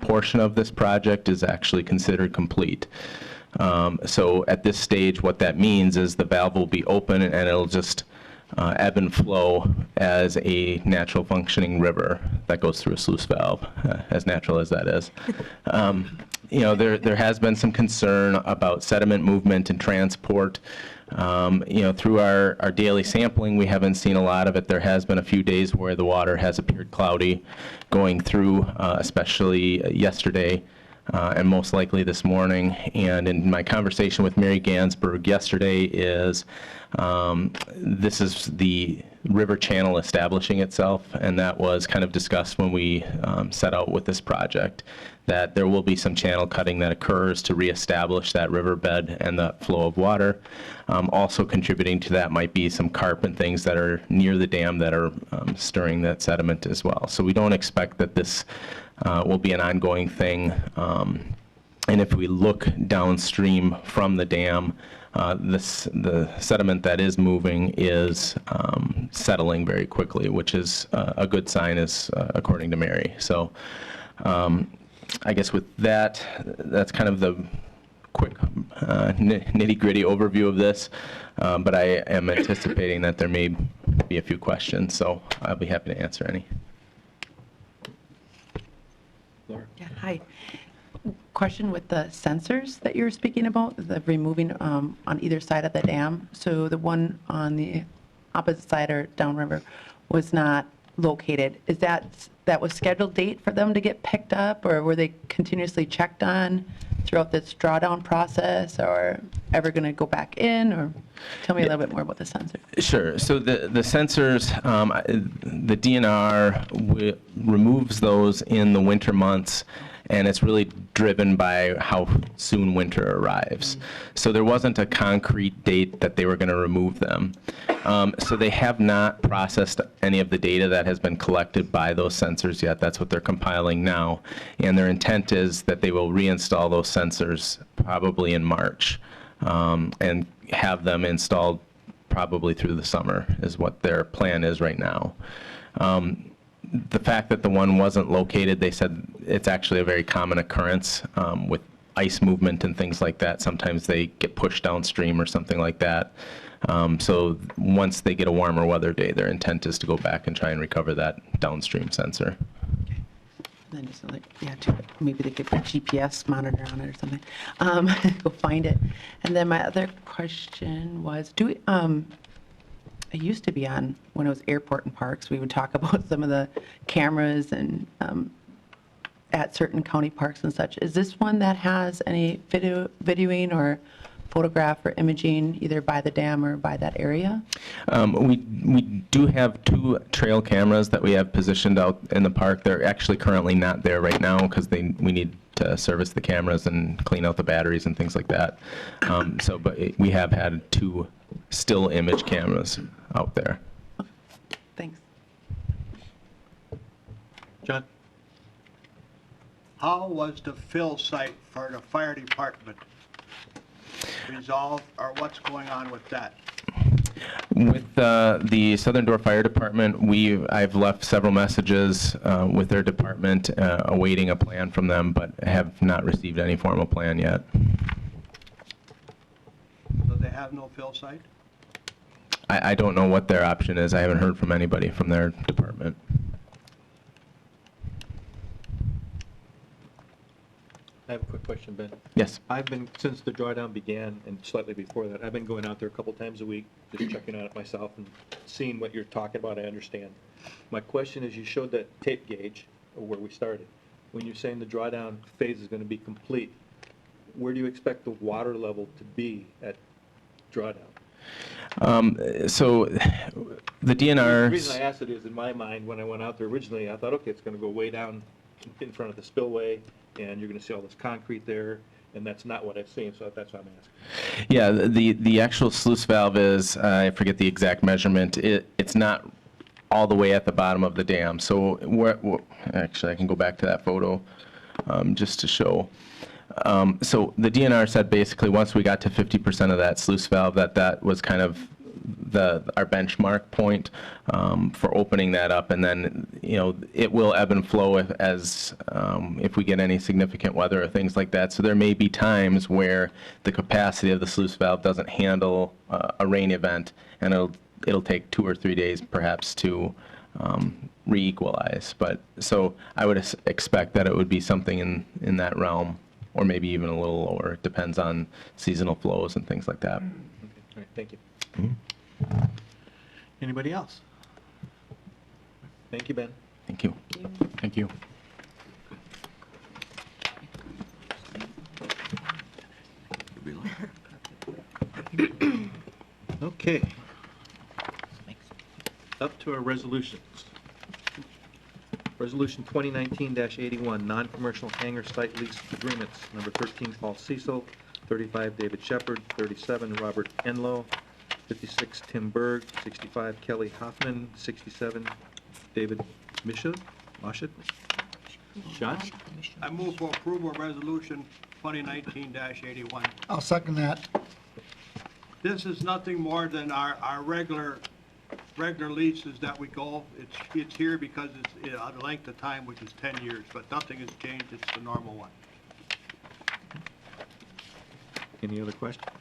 S14: portion of this project is actually considered complete. So at this stage, what that means is the valve will be open and it'll just ebb and flow as a natural functioning river that goes through a sluice valve, as natural as that is. You know, there has been some concern about sediment movement and transport. You know, through our daily sampling, we haven't seen a lot of it. There has been a few days where the water has appeared cloudy going through, especially yesterday. And most likely this morning. And in my conversation with Mary Gansberg yesterday is this is the river channel establishing itself, and that was kind of discussed when we set out with this project, that there will be some channel cutting that occurs to reestablish that riverbed and the flow of water. Also contributing to that might be some carp and things that are near the dam that are stirring that sediment as well. So we don't expect that this will be an ongoing thing. And if we look downstream from the dam, the sediment that is moving is settling very quickly, which is a good sign, according to Mary. So I guess with that, that's kind of the quick nitty-gritty overview of this. But I am anticipating that there may be a few questions, so I'll be happy to answer any.
S11: Yeah, hi. Question with the sensors that you were speaking about, the removing on either side of the dam. So the one on the opposite side or downriver was not located. Is that was scheduled date for them to get picked up, or were they continuously checked on throughout this drawdown process, or ever going to go back in? Or tell me a little bit more about the sensor.
S14: Sure. So the sensors, the DNR removes those in the winter months, and it's really driven by how soon winter arrives. So there wasn't a concrete date that they were going to remove them. So they have not processed any of the data that has been collected by those sensors yet. That's what they're compiling now. And their intent is that they will reinstall those sensors probably in March, and have them installed probably through the summer is what their plan is right now. The fact that the one wasn't located, they said it's actually a very common occurrence with ice movement and things like that. Sometimes they get pushed downstream or something like that. So once they get a warmer weather day, their intent is to go back and try and recover that downstream sensor.
S11: Okay. Then just like, yeah, maybe they could put GPS monitor on it or something. Go find it. And then my other question was, I used to be on, when it was airport and parks, we would talk about some of the cameras and at certain county parks and such. Is this one that has any videoing or photograph or imaging either by the dam or by that area?
S14: We do have 2 trail cameras that we have positioned out in the park. They're actually currently not there right now because we need to service the cameras and clean out the batteries and things like that. But we have had 2 still image cameras out there.
S11: Thanks.
S1: John?
S3: How was the fill site for the fire department resolved, or what's going on with that?
S14: With the Southern Door Fire Department, I've left several messages with their department awaiting a plan from them, but have not received any formal plan yet.
S3: So they have no fill site?
S14: I don't know what their option is. I haven't heard from anybody from their department.
S1: I have a quick question, Ben.
S14: Yes.
S1: I've been, since the drawdown began, and slightly before that, I've been going out there a couple times a week, just checking on it myself and seeing what you're talking about. I understand. My question is, you showed that tape gauge of where we started. When you're saying the drawdown phase is going to be complete, where do you expect the water level to be at drawdown?
S14: So the DNR.
S1: The reason I asked it is, in my mind, when I went out there originally, I thought, okay, it's going to go way down in front of the spillway, and you're going to see all this concrete there, and that's not what I've seen, so that's why I'm asking.
S14: Yeah, the actual sluice valve is, I forget the exact measurement, it's not all the way at the bottom of the dam. So actually, I can go back to that photo just to show. So the DNR said basically once we got to 50% of that sluice valve, that was kind of our benchmark point for opening that up, and then it will ebb and flow if we get any significant weather or things like that. So there may be times where the capacity of the sluice valve doesn't handle a rain event, and it'll take 2 or 3 days perhaps to re-equalize. But so I would expect that it would be something in that realm, or maybe even a little lower. It depends on seasonal flows and things like that.
S1: Okay. All right, thank you.
S14: Mm-hmm.
S1: Anybody else? Thank you, Ben.
S14: Thank you. Thank you.
S1: Okay. Up to our resolutions. Resolution 2019-81, non-commercial hangar site lease agreements. Number 13, Paul Cecil. 35, David Shepard. 37, Robert Enlow. 56, Tim Berg. 65, Kelly Hoffman. 67, David Mishut. Sean?
S3: I move for approval of resolution 2019-81.
S15: I'll second that.
S3: This is nothing more than our regular leases that we go. It's here because it's a length of time, which is 10 years, but nothing has changed. It's the normal one.
S1: Any other questions?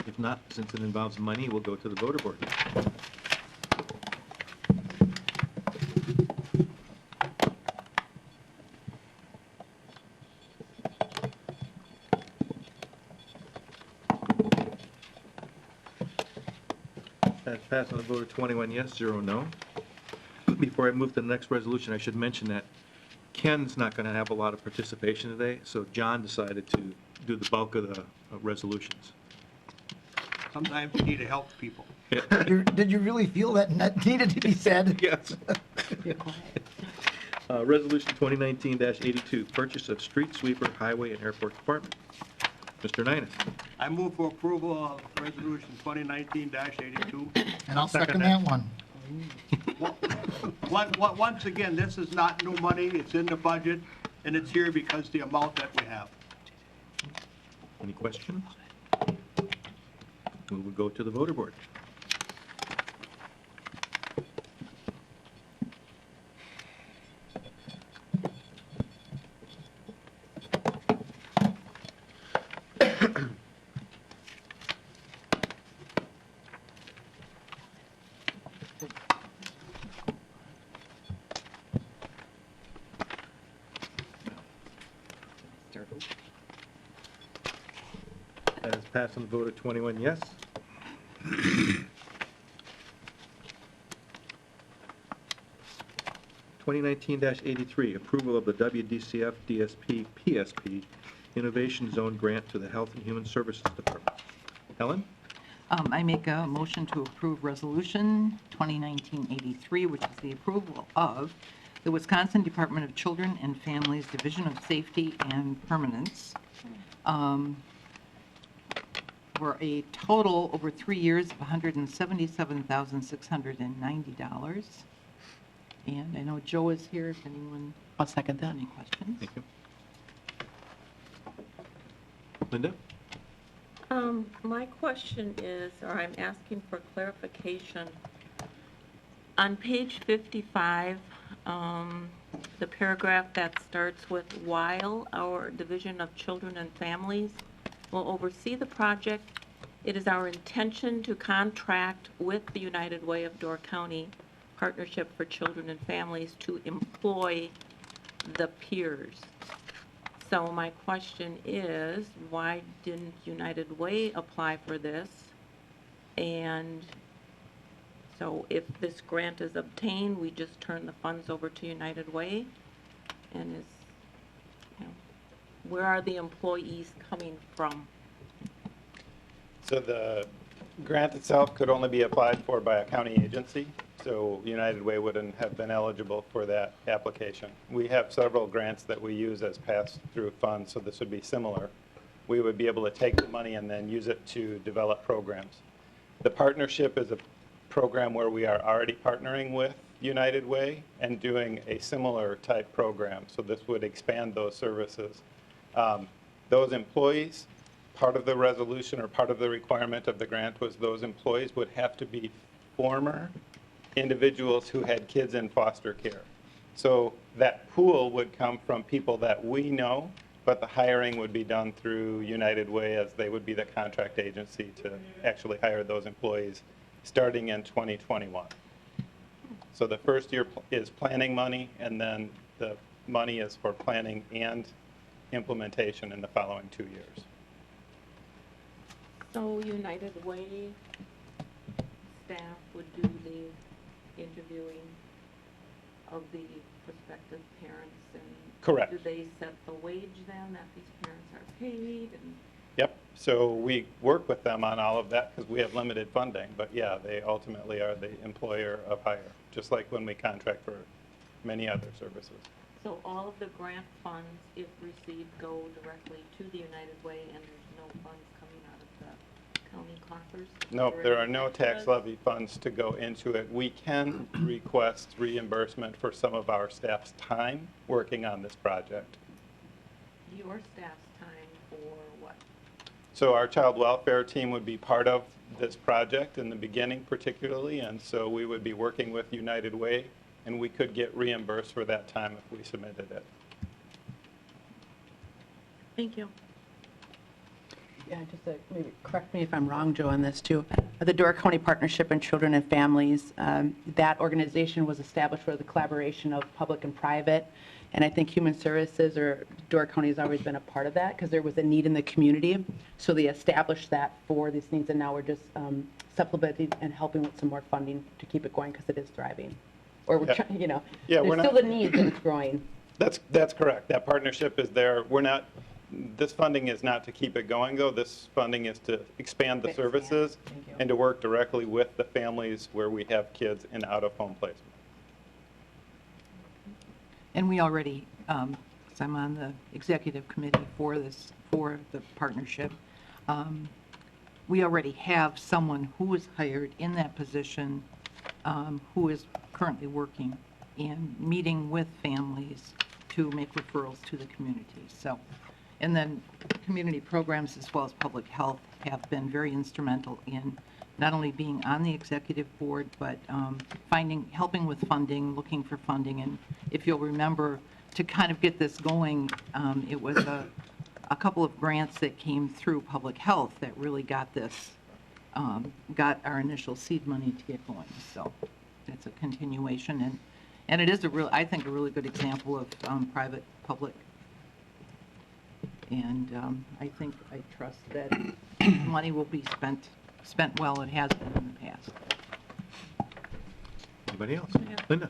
S1: If not, since it involves money, we'll go to the voter board. That's passed on a vote of 21 yes, 0 no. Before I move to the next resolution, I should mention that Ken's not going to have a lot of participation today, so John decided to do the bulk of the resolutions.
S3: Sometimes you need to help people.
S15: Did you really feel that needed to be said?
S1: Yes. Resolution 2019-82, purchase of street sweeper, highway, and airport department. Mr. Ninus.
S3: I move for approval of resolution 2019-82.
S15: And I'll second that one.
S3: Once again, this is not new money. It's in the budget, and it's here because the amount that we have.
S1: Any questions? We will go to the voter board. That is passed on the vote of 21 yes. (2019-83) approval of the WDCF DSP PSP Innovation Zone grant to the Health and Human Services Department. Helen?
S16: I make a motion to approve resolution 2019-83, which is the approval of the Wisconsin Department of Children and Families Division of Safety and Permanence, for a total over 3 years of $177,690. And I know Joe is here if anyone
S11: I'll second
S16: has
S11: that.
S16: any questions.
S1: Thank you. Linda?
S4: My question is, or I'm asking for clarification. On page 55, the paragraph that starts with, while our Division of Children and Families will oversee the project, it is our intention to contract with the United Way of Door County Partnership for Children and Families to employ the peers. So my question is, why didn't United Way apply for this? And so if this grant is obtained, we just turn the funds over to United Way? And is, you know, where are the employees coming from?
S17: So the grant itself could only be applied for by a county agency, so United Way wouldn't have been eligible for that application. We have several grants that we use as pass-through funds, so this would be similar. We would be able to take the money and then use it to develop programs. The partnership is a program where we are already partnering with United Way and doing a similar type program, so this would expand those services. Those employees, part of the resolution or part of the requirement of the grant was those employees would have to be former individuals who had kids in foster care. So that pool would come from people that we know, but the hiring would be done through United Way, as they would be the contract agency to actually hire those employees starting in 2021. So the first year is planning money, and then the money is for planning and implementation in the following 2 years.
S4: So United Way staff would do the interviewing of the prospective parents, and
S17: Correct.
S4: do they set the wage then that these parents are paid? And
S17: Yep, so we work with them on all of that because we have limited funding, but yeah, they ultimately are the employer of hire, just like when we contract for many other services.
S4: so all of the grant funds, if received, go directly to the United Way, and there's no funds coming out of the county coffers?
S17: No, there are no tax levy funds to go into it. We can request reimbursement for some of our staff's time working on this project.
S4: Your staff's time for what?
S17: So our child welfare team would be part of this project in the beginning particularly, and so we would be working with United Way, and we could get reimbursed for that time if we submitted it.
S4: Thank you.
S11: Yeah, just to maybe correct me if I'm wrong, Joe, on this too. The Door County Partnership and Children and Families, that organization was established for the collaboration of public and private. And I think Human Services or Door County has always been a part of that because there was a need in the community. So they established that for these needs, and now we're just supplementing and helping with some more funding to keep it going because it is thriving. Or we're trying, you know, there's still the needs and it's growing.
S17: That's correct. That partnership is there. We're not, this funding is not to keep it going, though. This funding is to expand the services and to work directly with the families where we have kids in out-of-home placement.
S16: And we already, because I'm on the executive committee for this, for the partnership, we already have someone who is hired in that position who is currently working and meeting with families to make referrals to the community. So, and then community programs as well as public health have been very instrumental in not only being on the executive board, but helping with funding, looking for funding. And if you'll remember, to kind of get this going, it was a couple of grants that came through public health that really got this, got our initial seed money to get going. So it's a continuation, and it is I think a really good example of private-public. And I trust that money will be spent well. It has been in the past.
S1: Anybody else? Linda?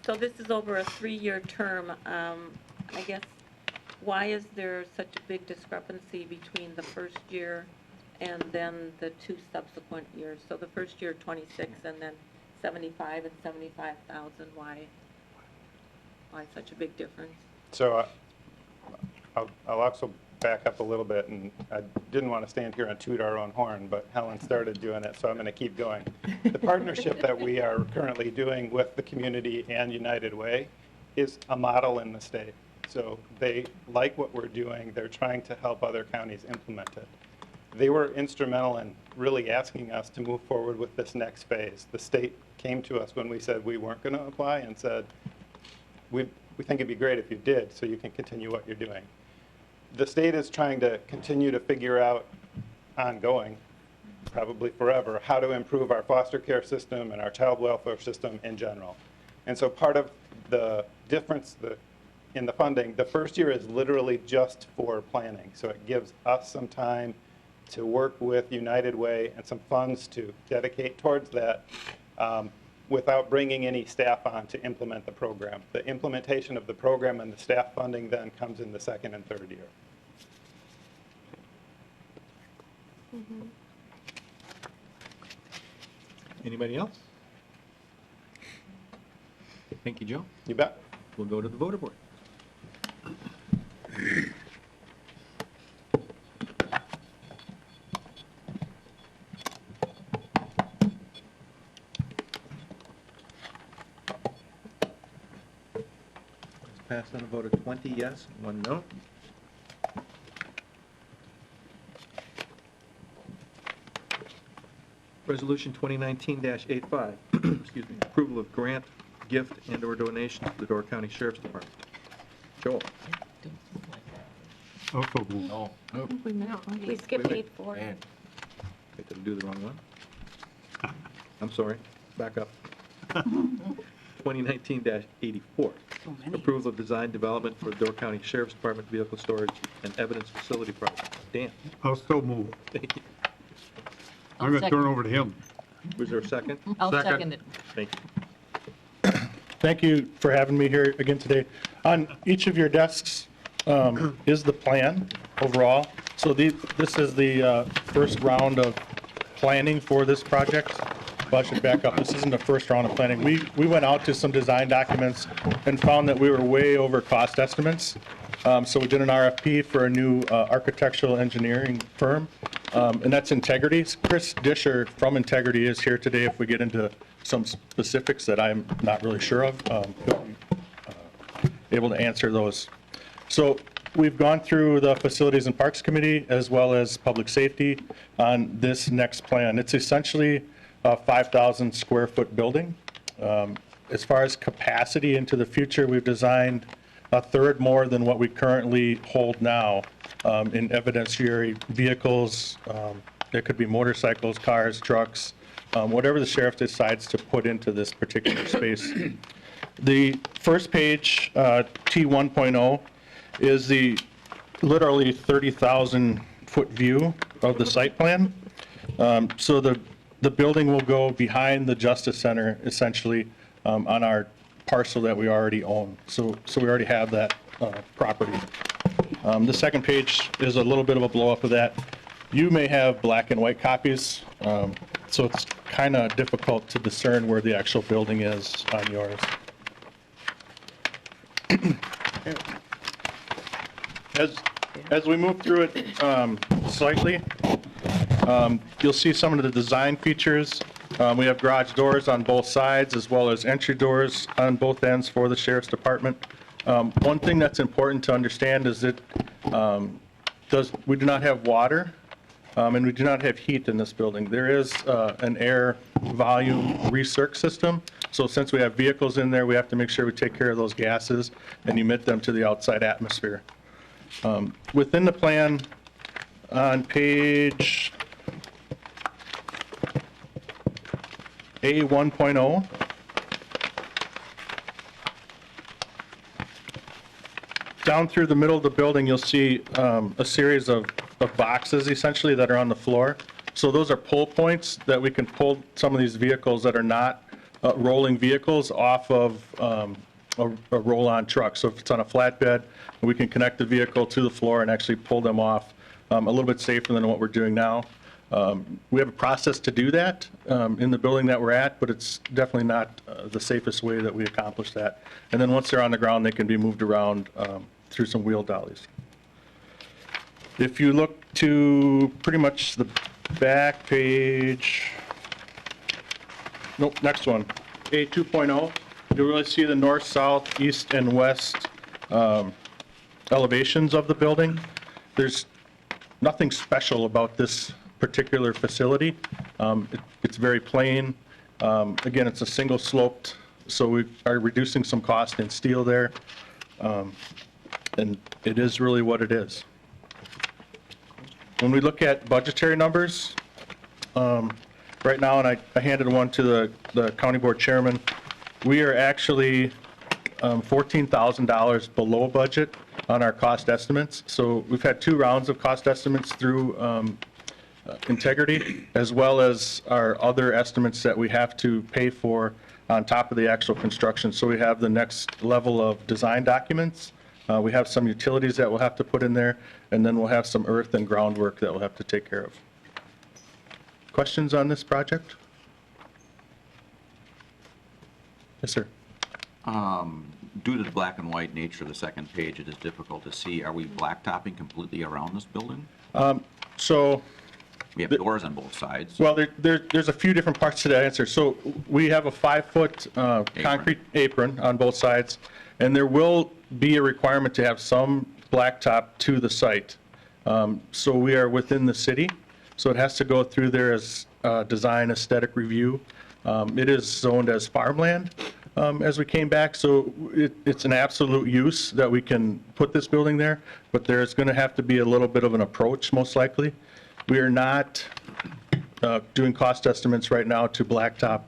S4: So this is over a 3-year term. I guess, why is there such a big discrepancy between the first year and then the 2 subsequent years? So the first year, 26, and then 75 and 75,000. Why Why such a big difference?
S17: So I'll also back up a little bit, and I didn't want to stand here and toot our own horn, but Helen started doing it, so I'm going to keep going. The partnership that we are currently doing with the community and United Way is a model in the state. So they like what we're doing. They're trying to help other counties implement it. They were instrumental in really asking us to move forward with this next phase. The state came to us when we said we weren't going to apply and said, we think it'd be great if you did, so you can continue what you're doing. The state is trying to continue to figure out, ongoing, probably forever, how to improve our foster care system and our child welfare system in general. And so part of the difference in the funding, the first year is literally just for planning. So it gives us some time to work with United Way and some funds to dedicate towards that without bringing any staff on to implement the program. The implementation of the program and the staff funding then comes in the second and third year.
S1: Anybody else? Thank you, Joe.
S17: You bet.
S1: We'll go to the voter board. Passed on a vote of 20 yes, 1 no. Resolution 2019-85, excuse me, approval of grant, gift, and/or donation to the Door County Sheriff's Department. Joel?
S5: Also move.
S9: No.
S4: We skipped 8-4.
S1: Did I do the wrong one? I'm sorry, back up. 2019-84, approval of design development for Door County Sheriff's Department vehicle storage and evidence facility project. Dan?
S5: I'll still move.
S1: Thank you.
S5: I'm going to turn it over to him.
S1: Was there a second?
S2: I'll second it.
S1: Thank you.
S7: Thank you for having me here again today. On each of your desks is the plan overall. So this is the first round of planning for this project. Well, I should back up. This isn't the first round of planning. We went out to some design documents and found that we were way over cost estimates. So we did an RFP for a new architectural engineering firm, and that's Integrity. Chris Disher from Integrity is here today if we get into some specifics that I'm not really sure of. He'll be able to answer those. So we've gone through the Facilities and Parks Committee as well as Public Safety on this next plan. It's essentially a 5,000 square foot building. As far as capacity into the future, we've designed a third more than what we currently hold now in evidentiary vehicles. It could be motorcycles, cars, trucks, whatever the sheriff decides to put into this particular space. The first page, T1.0, is the literally 30,000 foot view of the site plan. So the building will go behind the Justice Center, essentially, on our parcel that we already own. So we already have that property. The second page is a little bit of a blow-up of that. You may have black and white copies, so it's kind of difficult to discern where the actual building is on yours. As we move through it slightly, you'll see some of the design features. We have garage doors on both sides as well as entry doors on both ends for the Sheriff's Department. One thing that's important to understand is that we do not have water and we do not have heat in this building. There is an air volume recirc system. So since we have vehicles in there, we have to make sure we take care of those gases and emit them to the outside atmosphere. Within the plan on page A1.0, down through the middle of the building, you'll see a series of boxes essentially that are on the floor. So those are pull points that we can pull some of these vehicles that are not rolling vehicles off of a roll-on truck. So if it's on a flatbed, we can connect the vehicle to the floor and actually pull them off a little bit safer than what we're doing now.
S9: We have a process to do that in the building that we're at, but it's definitely not the safest way that we accomplish that. And then once they're on the ground, they can be moved around through some wheel dollies. If you look to pretty much the back page, nope, next one, A 2.0, you'll really see the north, south, east, and west elevations of the building. There's nothing special about this particular facility. It's very plain. Again, it's a single sloped, so we are reducing some cost in steel there. And it is really what it is. When we look at budgetary numbers, right now, and I handed one to the county board chairman, we are actually $14,000 below budget on our cost estimates. So we've had 2 rounds of cost estimates through Integrity, as well as our other estimates that we have to pay for on top of the actual construction. So we have the next level of design documents. We have some utilities that we'll have to put in there, and then we'll have some earth and groundwork that we'll have to take care of. Questions on this project? Yes, sir.
S13: Due to the black and white nature of the second page, it is difficult to see. Are we blacktopping completely around this building?
S9: So
S13: we have doors on both sides.
S9: Well, there's a few different parts to that answer. So we have a 5-foot concrete apron on both sides, and there will be a requirement to have some blacktop to the site. So we are within the city, so it has to go through there as design aesthetic review. It is zoned as farmland as we came back, so it's an absolute use that we can put this building there, but there's going to have to be a little bit of an approach, most likely. We are not doing cost estimates right now to blacktop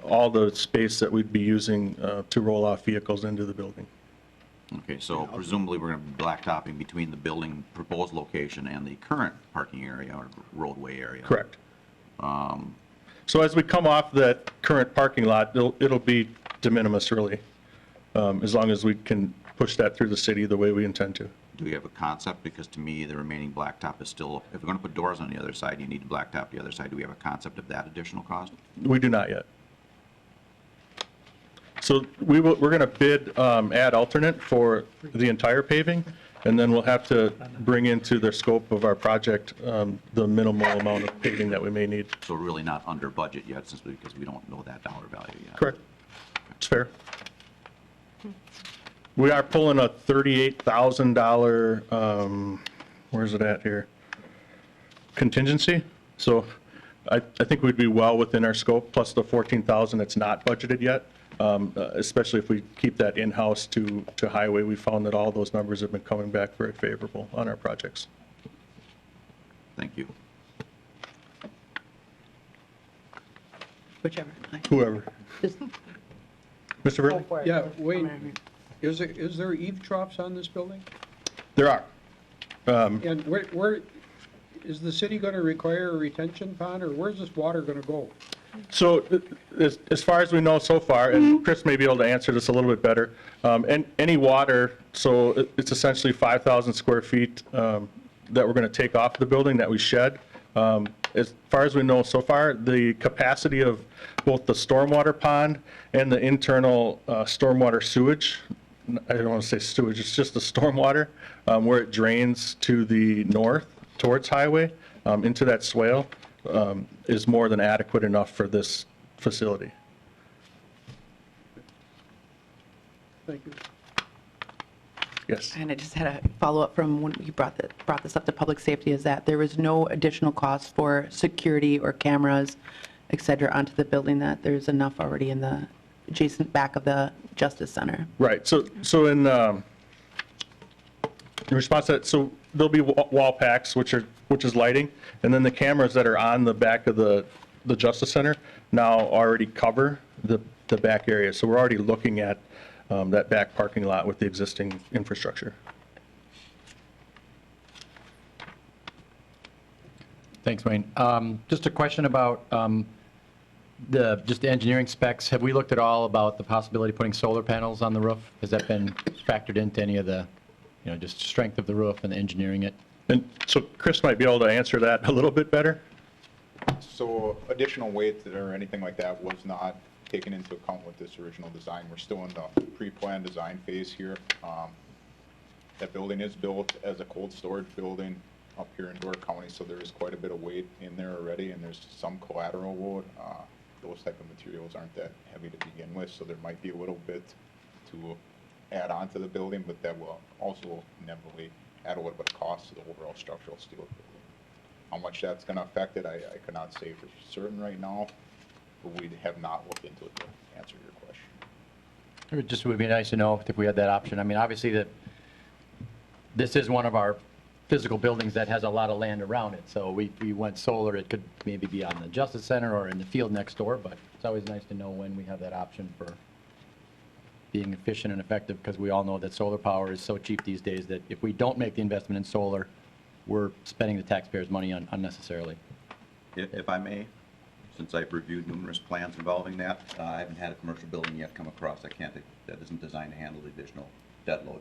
S9: all the space that we'd be using to roll off vehicles into the building.
S13: Okay, so presumably we're going to be blacktopping between the building proposed location and the current parking area or roadway area.
S9: Correct. So as we come off that current parking lot, it'll be de minimis, really, as long as we can push that through the city the way we intend to.
S13: Do we have a concept? Because to me, the remaining blacktop is still, if we're going to put doors on the other side, you need to blacktop the other side. Do we have a concept of that additional cost?
S9: We do not yet. So we're going to bid ad alternate for the entire paving, and then we'll have to bring into the scope of our project the minimal amount of paving that we may need.
S13: So really not under budget yet, because we don't know that dollar value yet.
S9: Correct. It's fair. We are pulling a $38,000, where's it at here? Contingency. So I think we'd be well within our scope, plus the $14,000 that's not budgeted yet. Especially if we keep that in-house to highway. We found that all those numbers have been coming back very favorable on our projects.
S13: Thank you.
S16: Whichever.
S9: Whoever. Mr. Verley?
S8: Yeah, Wayne, is there eave troughs on this building?
S9: There are.
S8: And where, is the city going to require a retention pond, or where's this water going to go?
S9: So as far as we know so far, and Chris may be able to answer this a little bit better, and any water, so it's essentially 5,000 square feet that we're going to take off the building that we shed. As far as we know so far, the capacity of both the stormwater pond and the internal stormwater sewage, I don't want to say sewage, it's just the stormwater, where it drains to the north towards highway into that swale, is more than adequate enough for this facility.
S8: Thank you.
S9: Yes.
S11: And I just had a follow-up from when you brought this up to public safety, is that there was no additional cost for security or cameras, et cetera, onto the building, that there's enough already in the adjacent back of the Justice Center.
S9: Right. So in response to that, so there'll be wall packs, which is lighting, and then the cameras that are on the back of the Justice Center now already cover the back area. So we're already looking at that back parking lot with the existing infrastructure.
S18: Thanks, Wayne. Just a question about just the engineering specs. Have we looked at all about the possibility of putting solar panels on the roof? Has that been factored into any of the, just strength of the roof and engineering it?
S9: And so Chris might be able to answer that a little bit better.
S3: So additional weight or anything like that was not taken into account with this original design. We're still in the pre-planned design phase here. That building is built as a cold storage building up here in Door County, so there is quite a bit of weight in there already, and there's some collateral load. Those type of materials aren't that heavy to begin with, so there might be a little bit to add on to the building, but that will also inevitably add a little bit of cost to the overall structural steel of the building. How much that's going to affect it, I cannot say for certain right now, but we have not looked into it to answer your question.
S18: It just would be nice to know if we had that option. I mean, obviously, this is one of our physical buildings that has a lot of land around it, so we went solar, it could maybe be on the Justice Center or in the field next door, but it's always nice to know when we have that option for being efficient and effective, because we all know that solar power is so cheap these days that if we don't make the investment in solar, we're spending the taxpayers' money unnecessarily.
S13: If I may, since I've reviewed numerous plans involving that, I haven't had a commercial building yet come across that isn't designed to handle the additional dead load.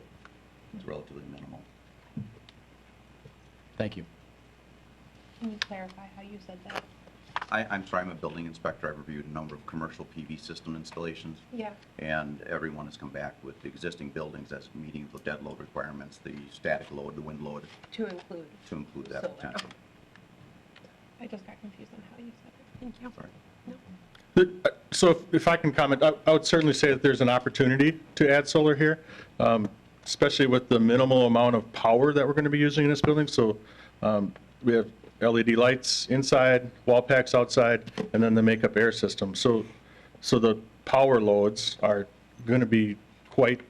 S13: It's relatively minimal.
S18: Thank you.
S10: Can you clarify how you said that?
S13: I'm sorry, I'm a building inspector. I've reviewed a number of commercial PV system installations.
S10: Yeah.
S13: And everyone has come back with the existing buildings as meeting the dead load requirements, the static load, the wind load.
S10: To include.
S13: To include that
S10: solar.
S13: potential.
S10: I just got confused on how you said it. Thank you.
S13: Sorry.
S9: So if I can comment, I would certainly say that there's an opportunity to add solar here, especially with the minimal amount of power that we're going to be using in this building. So we have LED lights inside, wall packs outside, and then the makeup air system. So the power loads are going to be quite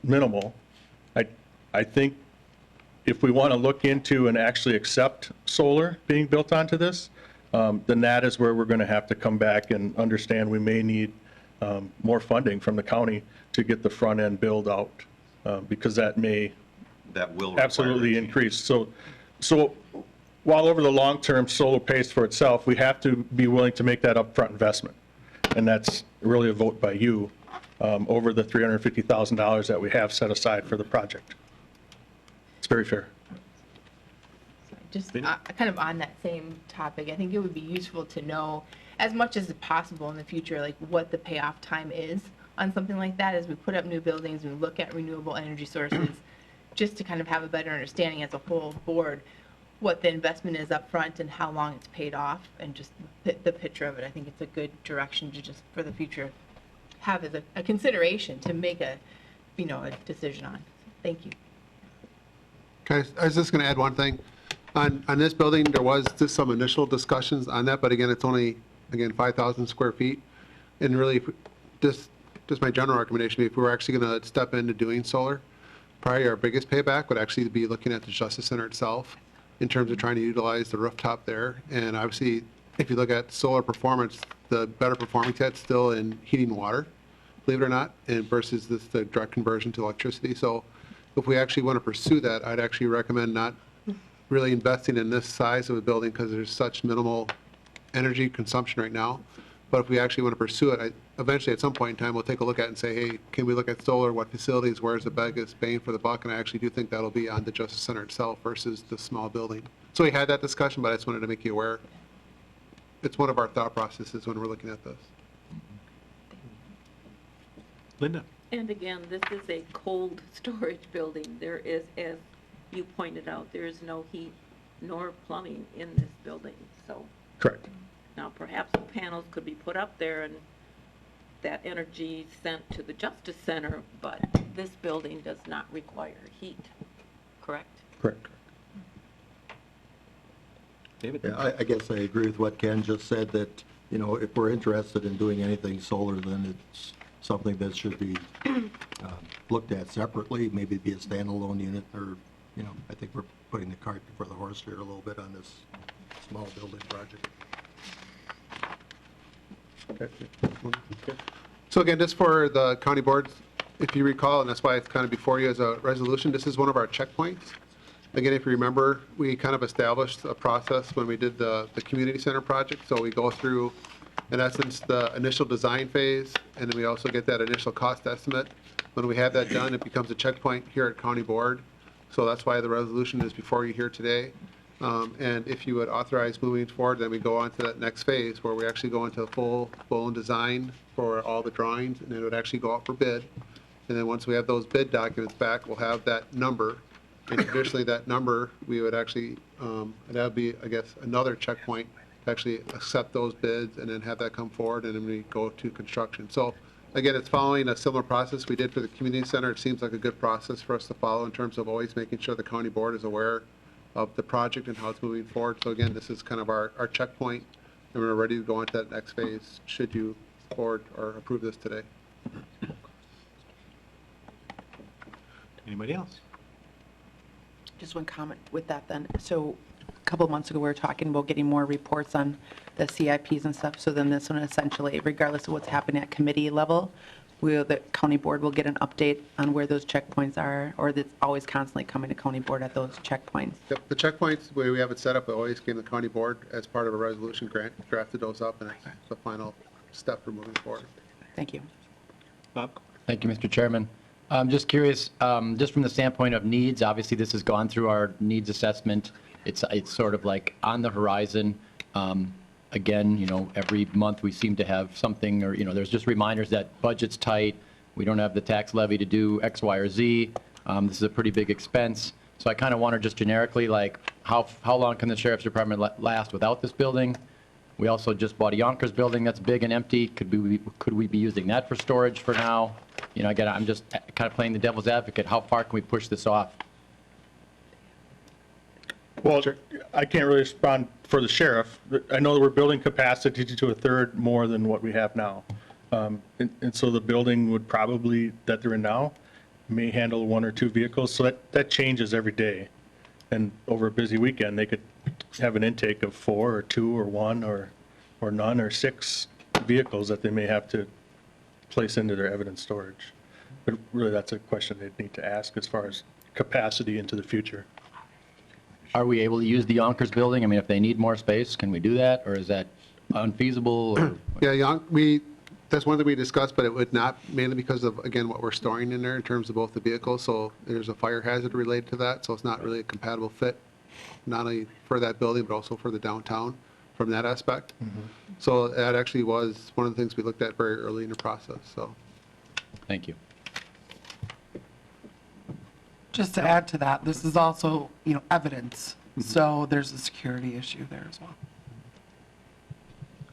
S9: minimal. I think if we want to look into and actually accept solar being built onto this, then that is where we're going to have to come back and understand we may need more funding from the county to get the front end build out, because that will absolutely increase. So while over the long term solar pays for itself, we have to be willing to make that upfront investment, and that's really a vote by you over the $350,000 that we have set aside for the project. It's very fair.
S19: Just kind of on that same topic, I think it would be useful to know as much as possible in the future, like what the payoff time is on something like that as we put up new buildings and look at renewable energy sources, just to kind of have a better understanding as a whole board what the investment is up front and how long it's paid off, and just the picture of it. I think it's a good direction to just for the future have as a consideration to make a decision on. Thank you.
S20: Okay, I was just going to add one thing. On this building, there was just some initial discussions on that, but again, it's only, 5,000 square feet. And really, just my general recommendation, if we were actually going to step into doing solar, probably our biggest payback would actually be looking at the Justice Center itself in terms of trying to utilize the rooftop there. And obviously, if you look at solar performance, the better performing that's still in heating water, believe it or not, and versus the direct conversion to electricity. So if we actually want to pursue that, I'd actually recommend not really investing in this size of a building because there's such minimal energy consumption right now. But if we actually want to pursue it, eventually at some point in time, we'll take a look at it and say, hey, can we look at solar? What facilities? Where's the biggest bang for the buck? And I actually do think that'll be on the Justice Center itself versus the small building. So we had that discussion, but I just wanted to make you aware. It's one of our thought processes when we're looking at this.
S1: Linda.
S4: And again, this is a cold storage building. There is, as you pointed out, there is no heat nor plumbing in this building. So
S9: correct.
S4: Now perhaps the panels could be put up there and that energy sent to the Justice Center, but this building does not require heat, correct?
S9: Correct.
S1: David?
S21: Yeah, I guess I agree with what Ken just said, that, if we're interested in doing anything solar, then it's something that should be looked at separately, maybe be a standalone unit, or, I think we're putting the cart before the horse here a little bit on this small building project.
S20: So again, just for the county boards, if you recall, and that's why it's kind of before you as a resolution, this is one of our checkpoints. Again, if you remember, we kind of established a process when we did the community center project. So we go through, in essence, the initial design phase, and then we also get that initial cost estimate. When we have that done, it becomes a checkpoint here at county board. So that's why the resolution is before you here today. And if you would authorize moving forward, then we go on to that next phase where we actually go into a full-blown design for all the drawings, and then it would actually go out for bid. And then once we have those bid documents back, we'll have that number. And traditionally, that number, we would actually, that would be, I guess, another checkpoint to actually accept those bids and then have that come forward, and then we go to construction. So again, it's following a similar process we did for the community center. It seems like a good process for us to follow in terms of always making sure the county board is aware of the project and how it's moving forward. So again, this is kind of our checkpoint, and we're ready to go on to that next phase, should you forward or approve this today.
S1: Anybody else?
S11: Just one comment with that then. So a couple of months ago, we were talking about getting more reports on the CIPs and stuff. So then this one essentially, regardless of what's happening at committee level, the county board will get an update on where those checkpoints are, or that's always constantly coming to county board at those checkpoints.
S20: Yep, the checkpoints, the way we have it set up, it always came to the county board as part of a resolution grant, drafted those up, and it's the final step for moving forward.
S11: Thank you.
S1: Bob?
S18: Thank you, Mr. Chairman. I'm just curious, just from the standpoint of needs, obviously this has gone through our needs assessment. It's sort of like on the horizon. Again, you know, every month we seem to have something, or, you know, there's just reminders that budget's tight. We don't have the tax levy to do X, Y, or Z. This is a pretty big expense. So I kind of wonder just generically, like, how long can the Sheriff's Department last without this building? We also just bought a Yonkers building that's big and empty. Could we be using that for storage for now? You know, again, I'm just kind of playing the devil's advocate. How far can we push this off?
S9: Well, I can't really respond for the sheriff. I know that we're building capacity to a third more than what we have now. And so the building would probably, that they're in now, may handle 1 or 2 vehicles. So that changes every day. And over a busy weekend, they could have an intake of 4 or 2 or 1 or none or 6 vehicles that they may have to place into their evidence storage. But really, that's a question they'd need to ask as far as capacity into the future.
S18: Are we able to use the Yonkers building? I mean, if they need more space, can we do that, or is that unfeasible? Or?
S20: Yeah, that's one that we discussed, but it would not, mainly because of, again, what we're storing in there in terms of both the vehicles. So there's a fire hazard related to that, so it's not really a compatible fit, not only for that building, but also for the downtown from that aspect. So that actually was one of the things we looked at very early in the process, so.
S18: Thank you.
S6: Just to add to that, this is also, you know, evidence. So there's a security issue there as well.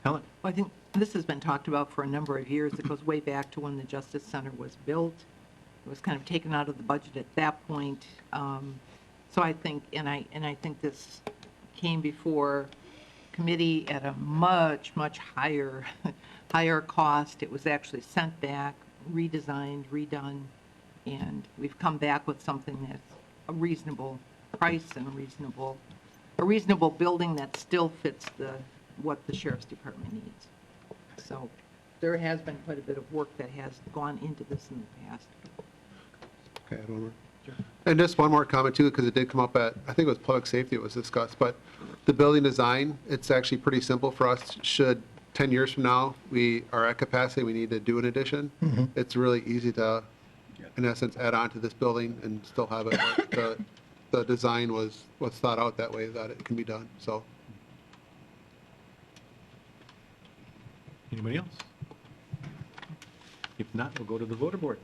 S1: Helen?
S16: I think this has been talked about for a number of years. It goes way back to when the Justice Center was built. It was kind of taken out of the budget at that point. So I think, and I think this came before committee at a much, much higher cost. It was actually sent back, redesigned, redone, and we've come back with something that's a reasonable price and a reasonable building that still fits what the Sheriff's Department needs. So there has been quite a bit of work that has gone into this in the past.
S20: Okay, I don't know. And just one more comment too, because it did come up at, I think it was public safety it was discussed, but the building design, it's actually pretty simple for us. Should 10 years from now, we are at capacity, we need to do an addition, it's really easy to, in essence, add on to this building and still have it. The design was thought out that way that it can be done, so.
S1: Anybody else? If not, we'll go to the voter board.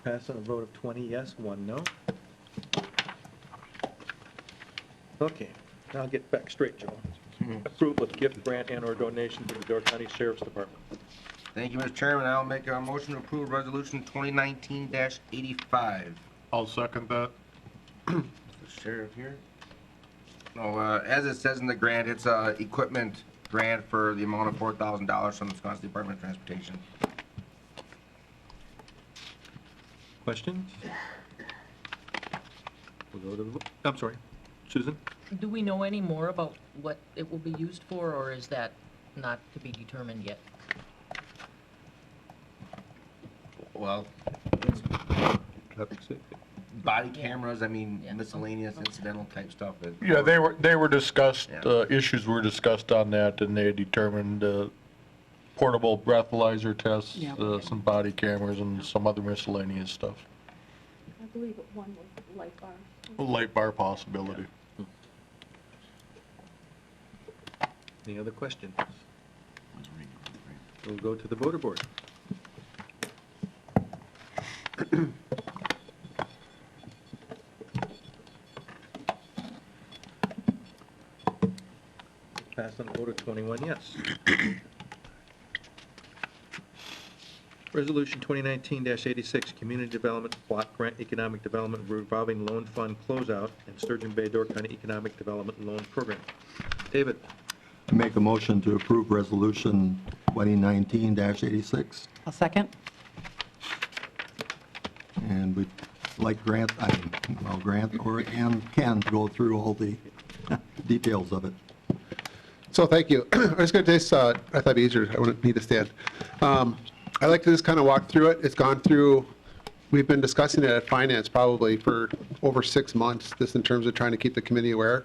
S1: Pass on a vote of 20 yes, 1 no. Okay, now I'll get back straight, Joe. Approval of gift, grant, and/or donation to the Door County Sheriff's Department.
S3: Thank you, Mr. Chairman. I'll make a motion to approve Resolution 2019-85.
S5: I'll second that.
S3: The sheriff here. No, as it says in the grant, it's a equipment grant for the amount of $4,000 from the Wisconsin Department of Transportation.
S1: Questions? We'll go to the, I'm sorry, Susan?
S2: Do we know any more about what it will be used for, or is that not to be determined yet?
S3: well, body cameras, I mean, miscellaneous incidental type stuff.
S9: Yeah, they were discussed, issues were discussed on that, and they determined portable breathalyzer tests, some body cameras, and some other miscellaneous stuff.
S4: I believe one was light bar.
S9: A light bar possibility.
S1: Any other questions? We'll go to the voter board. Passed on a vote of 21 yes. Resolution 2019-86, Community Development Block Grant Economic Development Revolving Loan Fund Closeout and Sturgeon Bay Door County Economic Development Loan Program. David?
S21: I make a motion to approve Resolution 2019-86.
S11: I'll second.
S21: And we'd like Grant and Ken to go through all the details of it.
S20: So thank you. I was going to just, I thought it'd be easier, I wouldn't need to stand. I'd like to just kind of walk through it. It's gone through, we've been discussing it at Finance probably for over 6 months, just in terms of trying to keep the committee aware.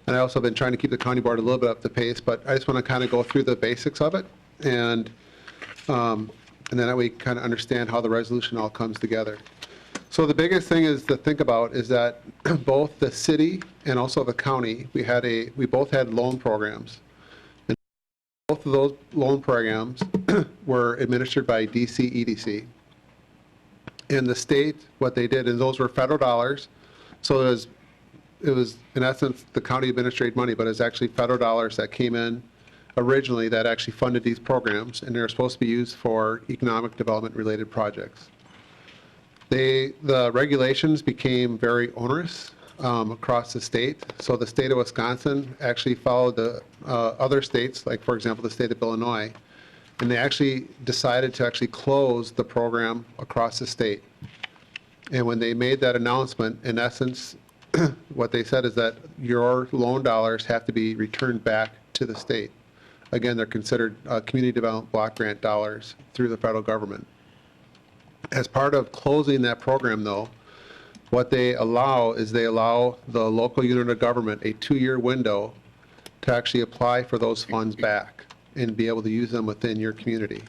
S20: And I also been trying to keep the county board a little bit up to pace, but I just want to kind of go through the basics of it. And then that we kind of understand how the resolution all comes together. So the biggest thing is to think about is that both the city and also the county, we both had loan programs. And both of those loan programs were administered by DC EDC. And the state, what they did, and those were federal dollars. So it was in essence the county administrated money, but it's actually federal dollars that came in originally that actually funded these programs, and they're supposed to be used for economic development related projects. The regulations became very onerous across the state. So the state of Wisconsin actually followed the other states, like for example the state of Illinois, and they actually decided to actually close the program across the state. And when they made that announcement, in essence, what they said is that your loan dollars have to be returned back to the state. Again, they're considered community development block grant dollars through the federal government. As part of closing that program, though, what they allow is they allow the local unit of government a 2-year window to actually apply for those funds back and be able to use them within your community.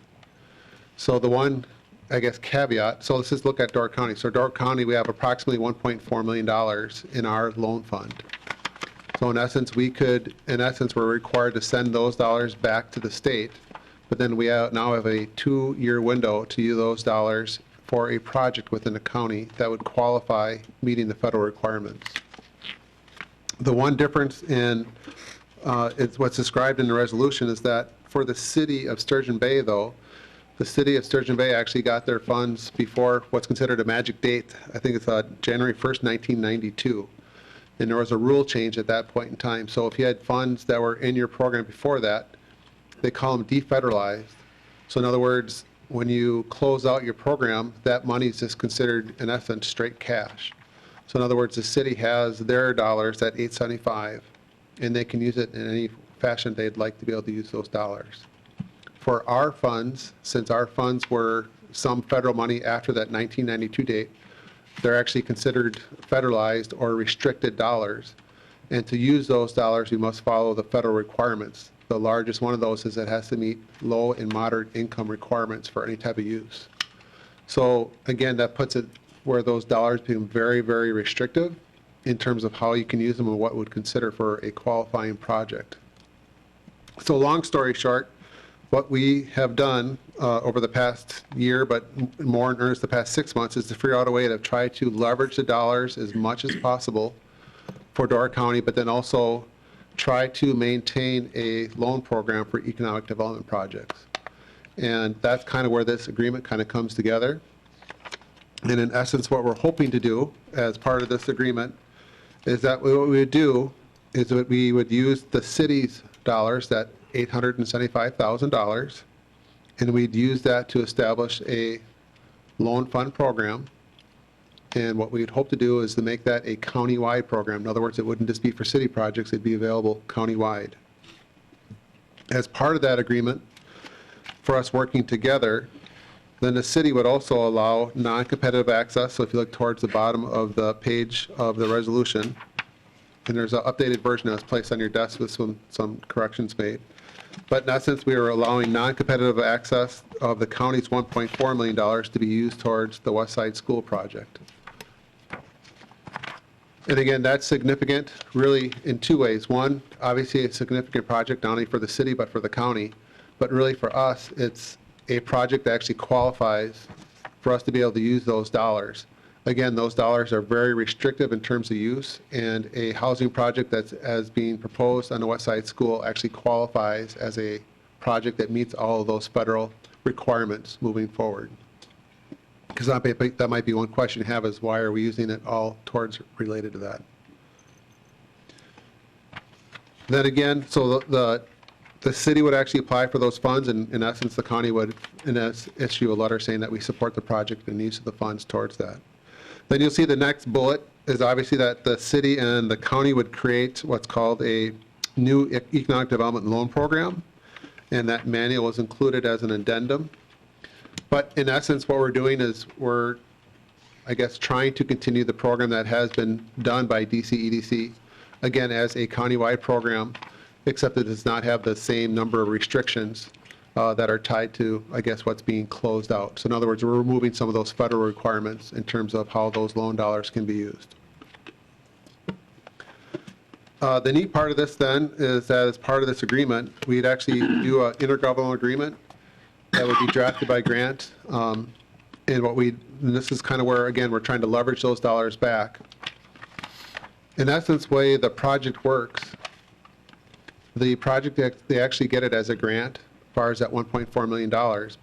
S20: So the one, I guess, caveat, so let's just look at Door County. So Door County, we have approximately $1.4 million in our loan fund. So in essence, we're required to send those dollars back to the state, but then we now have a 2-year window to use those dollars for a project within the county that would qualify meeting the federal requirements. The one difference in it's what's described in the resolution is that for the city of Sturgeon Bay, though, the city of Sturgeon Bay actually got their funds before what's considered a magic date. I think it's January 1st, 1992. And there was a rule change at that point in time. So if you had funds that were in your program before that, they call them defederalized. So in other words, when you close out your program, that money is just considered, in essence, straight cash. So in other words, the city has their dollars at $875, and they can use it in any fashion they'd like to be able to use those dollars. For our funds, since our funds were some federal money after that 1992 date, they're actually considered federalized or restricted dollars. And to use those dollars, you must follow the federal requirements. The largest one of those is it has to meet low and moderate income requirements for any type of use. So again, that puts it where those dollars become very, very restrictive in terms of how you can use them and what would consider for a qualifying project. So long story short, what we have done over the past year, but more in earnest the past 6 months, is to figure out a way to try to leverage the dollars as much as possible for Door County, but then also try to maintain a loan program for economic development projects. And that's kind of where this agreement kind of comes together. And in essence, what we're hoping to do as part of this agreement is that what we would do is that we would use the city's dollars, that $875,000, and we'd use that to establish a loan fund program. And what we'd hope to do is to make that a county-wide program. In other words, it wouldn't just be for city projects, it'd be available county-wide. As part of that agreement, for us working together, Then the city would also allow non-competitive access. So if you look towards the bottom of the page of the resolution, and there's an updated version that was placed on your desk with some corrections made. But in essence, we are allowing non-competitive access of the county's $1.4 million to be used towards the West Side School project. And again, that's significant really in two ways. One, obviously a significant project not only for the city but for the county, but really for us, it's a project that actually qualifies for us to be able to use those dollars. Again, those dollars are very restrictive in terms of use, and a housing project that's as being proposed on the West Side School actually qualifies as a project that meets all of those federal requirements moving forward. Because that might be one question you have, is why are we using it all towards related to that? Then again, so the city would actually apply for those funds, and in essence, the county would issue a letter saying that we support the project and use of the funds towards that. Then you'll see the next bullet is obviously that the city and the county would create what's called a new economic development loan program, and that manual is included as an addendum. But in essence, what we're doing is we're, I guess, trying to continue the program that has been done by DCEDC, again, as a countywide program, except it does not have the same number of restrictions that are tied to, I guess, what's being closed out. So in other words, we're removing some of those federal requirements in terms of how those loan dollars can be used. The neat part of this then is that as part of this agreement, we'd actually do an intergovernmental agreement that would be drafted by Grant. And this is kind of where, again, we're trying to leverage those dollars back. In essence, the way the project works, the project, they actually get it as a grant, as far as that $1.4 million,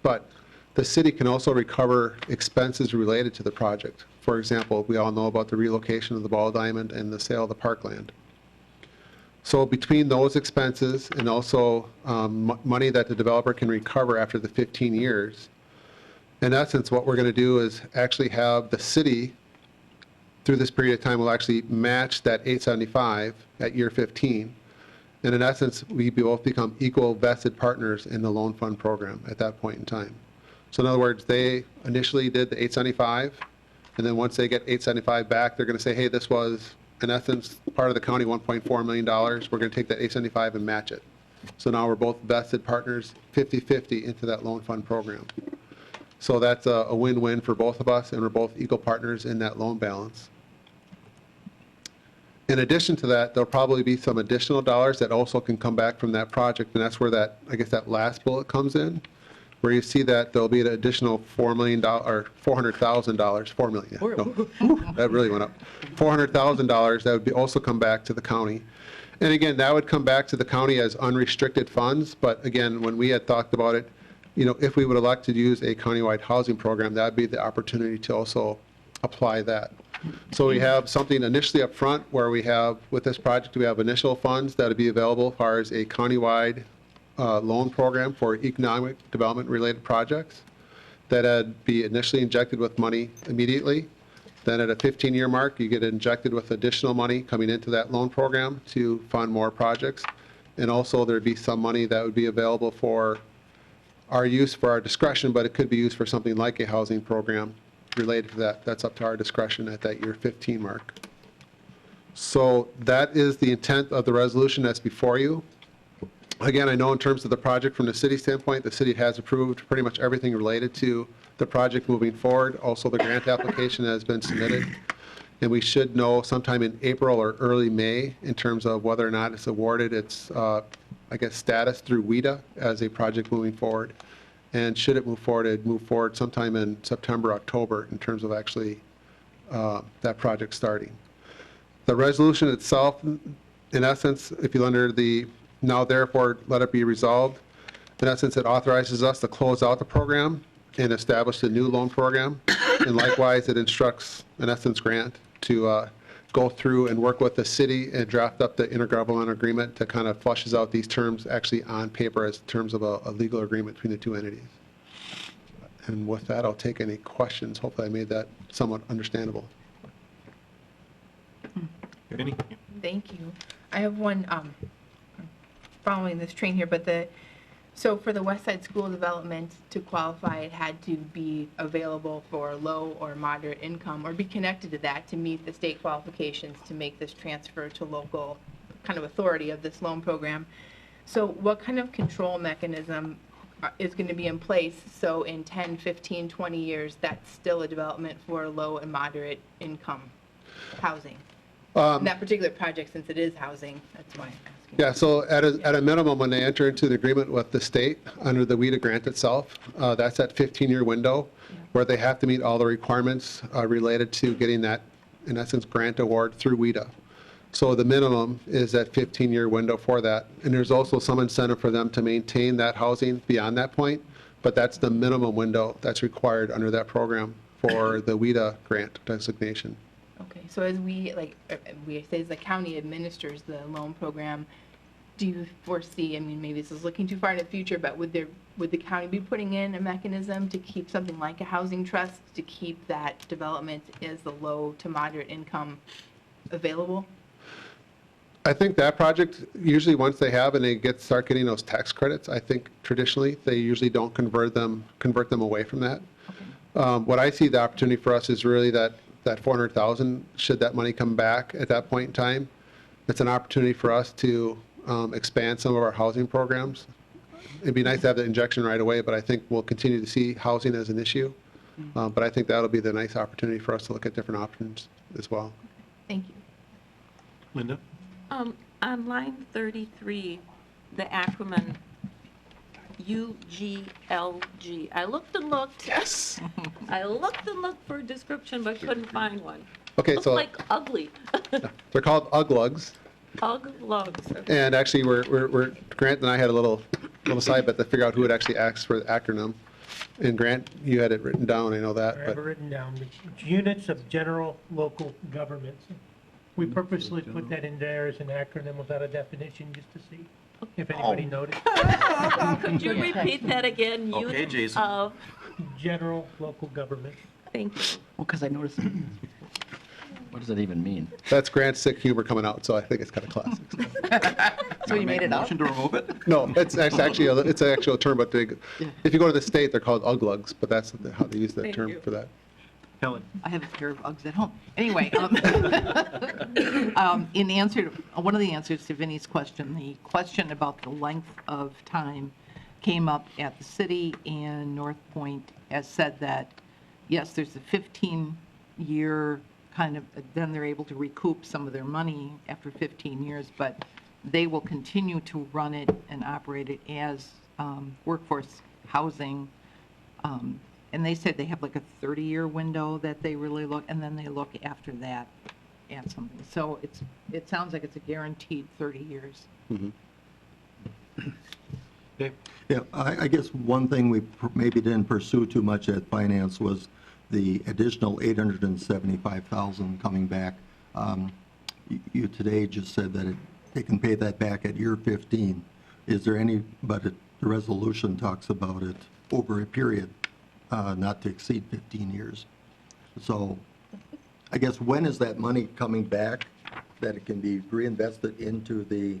S20: but the city can also recover expenses related to the project. For example, we all know about the relocation of the ball diamond and the sale of the parkland. So between those expenses and also money that the developer can recover after the 15 years, in essence, what we're going to do is actually have the city, through this period of time, will actually match that $875 at year 15. And in essence, we both become equal vested partners in the loan fund program at that point in time. So in other words, they initially did the $875, and then once they get $875 back, they're going to say, hey, this was, in essence, part of the county $1.4 million. We're going to take that $875 and match it. So now we're both vested partners 50-50 into that loan fund program. So that's a win-win for both of us, and we're both equal partners in that loan balance. In addition to that, there'll probably be some additional dollars that also can come back from that project, and that's where that, I guess, that last bullet comes in, where you see that there'll be an additional $4 million, or $400,000, $4 million, yeah, no, that really went up, $400,000 that would also come back to the county. And again, that would come back to the county as unrestricted funds, but again, when we had talked about it, you know, if we would elect to use a countywide housing program, that'd be the opportunity to also apply that. So we have something initially up front where we have, with this project, we have initial funds that would be available as far as a countywide loan program for economic development related projects that would be initially injected with money immediately. Then at a 15-year mark, you get injected with additional money coming into that loan program to fund more projects. And also there'd be some money that would be available for our use for our discretion, but it could be used for something like a housing program related to that. That's up to our discretion at that year 15 mark. So that is the intent of the resolution that's before you. Again, I know in terms of the project from the city standpoint, the city has approved pretty much everything related to the project moving forward. Also, the grant application has been submitted, and we should know sometime in April or early May in terms of whether or not it's awarded its, I guess, status through WIDA as a project moving forward. And should it move forward, it'd move forward sometime in September, October in terms of actually that project starting. The resolution itself, in essence, if you under the now therefore let it be resolved, in essence it authorizes us to close out the program and establish a new loan program. And likewise it instructs, in essence, Grant to go through and work with the city and draft up the intergovernmental agreement that kind of flushes out these terms actually on paper as terms of a legal agreement between the two entities. And with that, I'll take any questions. Hopefully I made that somewhat understandable.
S1: Vinnie?
S19: Thank you. I have one following this train here, but So for the West Side School Development to qualify, it had to be available for low or moderate income or be connected to that to meet the state qualifications to make this transfer to local kind of authority of this loan program. So what kind of control mechanism is going to be in place so in 10, 15, 20 years that's still a development for low and moderate income housing? In that particular project, since it is housing, that's why I'm asking.
S20: Yeah, so at a minimum, when they enter into the agreement with the state under the WIDA grant itself, that's that 15-year window where they have to meet all the requirements related to getting that, in essence, grant award through WIDA. So the minimum is that 15-year window for that. And there's also some incentive for them to maintain that housing beyond that point, but that's the minimum window that's required under that program for the WIDA grant designation.
S19: Okay, so as we say as the county administers the loan program, do you foresee, I mean, maybe this is looking too far in the future, but would the county be putting in a mechanism to keep something like a housing trust to keep that development as the low to moderate income available?
S20: I think that project, usually once they have and they start getting those tax credits, I think traditionally they usually don't convert them away from that. What I see the opportunity for us is really that 400,000, should that money come back at that point in time, it's an opportunity for us to expand some of our housing programs. It'd be nice to have the injection right away, but I think we'll continue to see housing as an issue. But I think that'll be the nice opportunity for us to look at different options as well.
S19: Thank you.
S1: Linda?
S4: On line 33, the acronym UGLG. I looked and looked.
S20: Yes.
S4: I looked and looked for a description, but couldn't find one.
S20: Okay,
S4: Looks
S20: so
S4: like ugly.
S20: they're called UGLUGs.
S4: Uglugs.
S20: And actually, Grant and I had a little side bet to figure out who would actually ask for the acronym. And Grant, you had it written down, I know that.
S12: I have it written down. It's units of general local governments. We purposely put that in there as an acronym without a definition just to see if anybody noticed.
S4: Could you repeat that again?
S13: Okay,
S4: Units
S13: Jason.
S4: of,
S12: General local government.
S4: thank you.
S18: Well, because I noticed, what does that even mean?
S20: That's Grant's sick humor coming out, so I think it's kind of classic.
S11: So you made it up?
S13: Motion to remove it?
S20: No, it's actually, it's an actual term, but if you go to the state, they're called UGLUGs, but that's how they use that
S4: Thank
S20: term
S4: you.
S20: for that.
S1: Helen?
S16: I have a pair of Uggs at home. Anyway, in answer to, one of the answers to Vinnie's question, the question about the length of time came up at the city, and North Point has said that, yes, there's a 15-year kind of, then they're able to recoup some of their money after 15 years, but they will continue to run it and operate it as workforce housing. And they said they have like a 30-year window that they really look, and then they look after that at something. So it sounds like it's a guaranteed 30 years.
S1: Dave?
S21: Yeah, I guess one thing we maybe didn't pursue too much at finance was the additional $875,000 coming back. You today just said that they can pay that back at year 15. Is there any, but the resolution talks about it over a period, not to exceed 15 years. So I guess when is that money coming back that it can be reinvested into the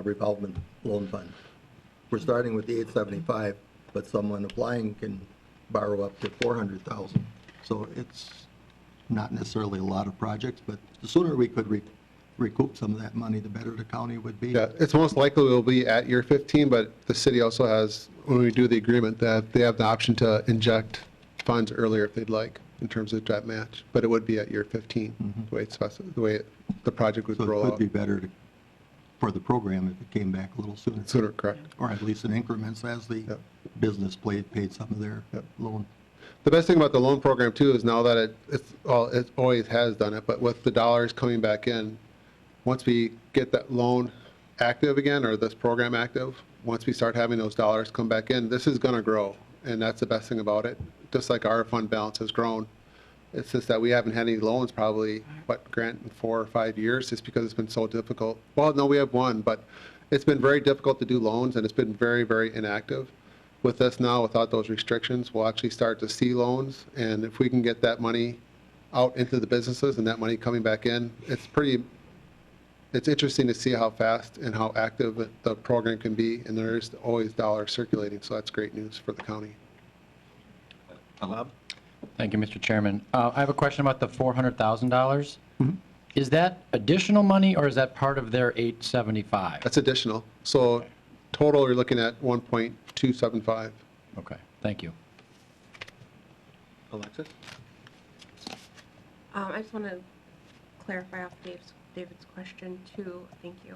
S21: revolving loan fund? We're starting with the 875, but someone applying can borrow up to 400,000. So it's not necessarily a lot of projects, but the sooner we could recoup some of that money, the better the county would be.
S20: Yeah, it's most likely we'll be at year 15, but the city also has, when we do the agreement, that they have the option to inject funds earlier if they'd like, in terms of that match. But it would be at year 15, the way it's the project would
S21: So
S20: roll
S21: it
S20: out.
S21: could be better for the program if it came back a little sooner.
S20: Sooner, correct.
S21: Or at least in increments as the business paid some of their loan.
S20: The best thing about the loan program too is now that it always has done it, but with the dollars coming back in, once we get that loan active again, or this program active, once we start having those dollars come back in, this is going to grow. And that's the best thing about it. Just like our fund balance has grown. It's just that we haven't had any loans probably, Grant, in 4 or 5 years, just because it's been so difficult. Well, no, we have one, but it's been very difficult to do loans, and it's been very, very inactive. With this now, without those restrictions, we'll actually start to see loans, and if we can get that money out into the businesses and that money coming back in, it's pretty it's interesting to see how fast and how active the program can be, and there's always dollars circulating, so that's great news for the county.
S7: Bob?
S18: Thank you, Mr. Chairman. I have a question about the $400,000.
S20: Mm-hmm.
S18: Is that additional money, or is that part of their 875?
S20: That's additional. So total, you're looking at 1.275.
S18: Okay, thank you.
S7: Alexis?
S14: I just want to clarify off David's question too. Thank you.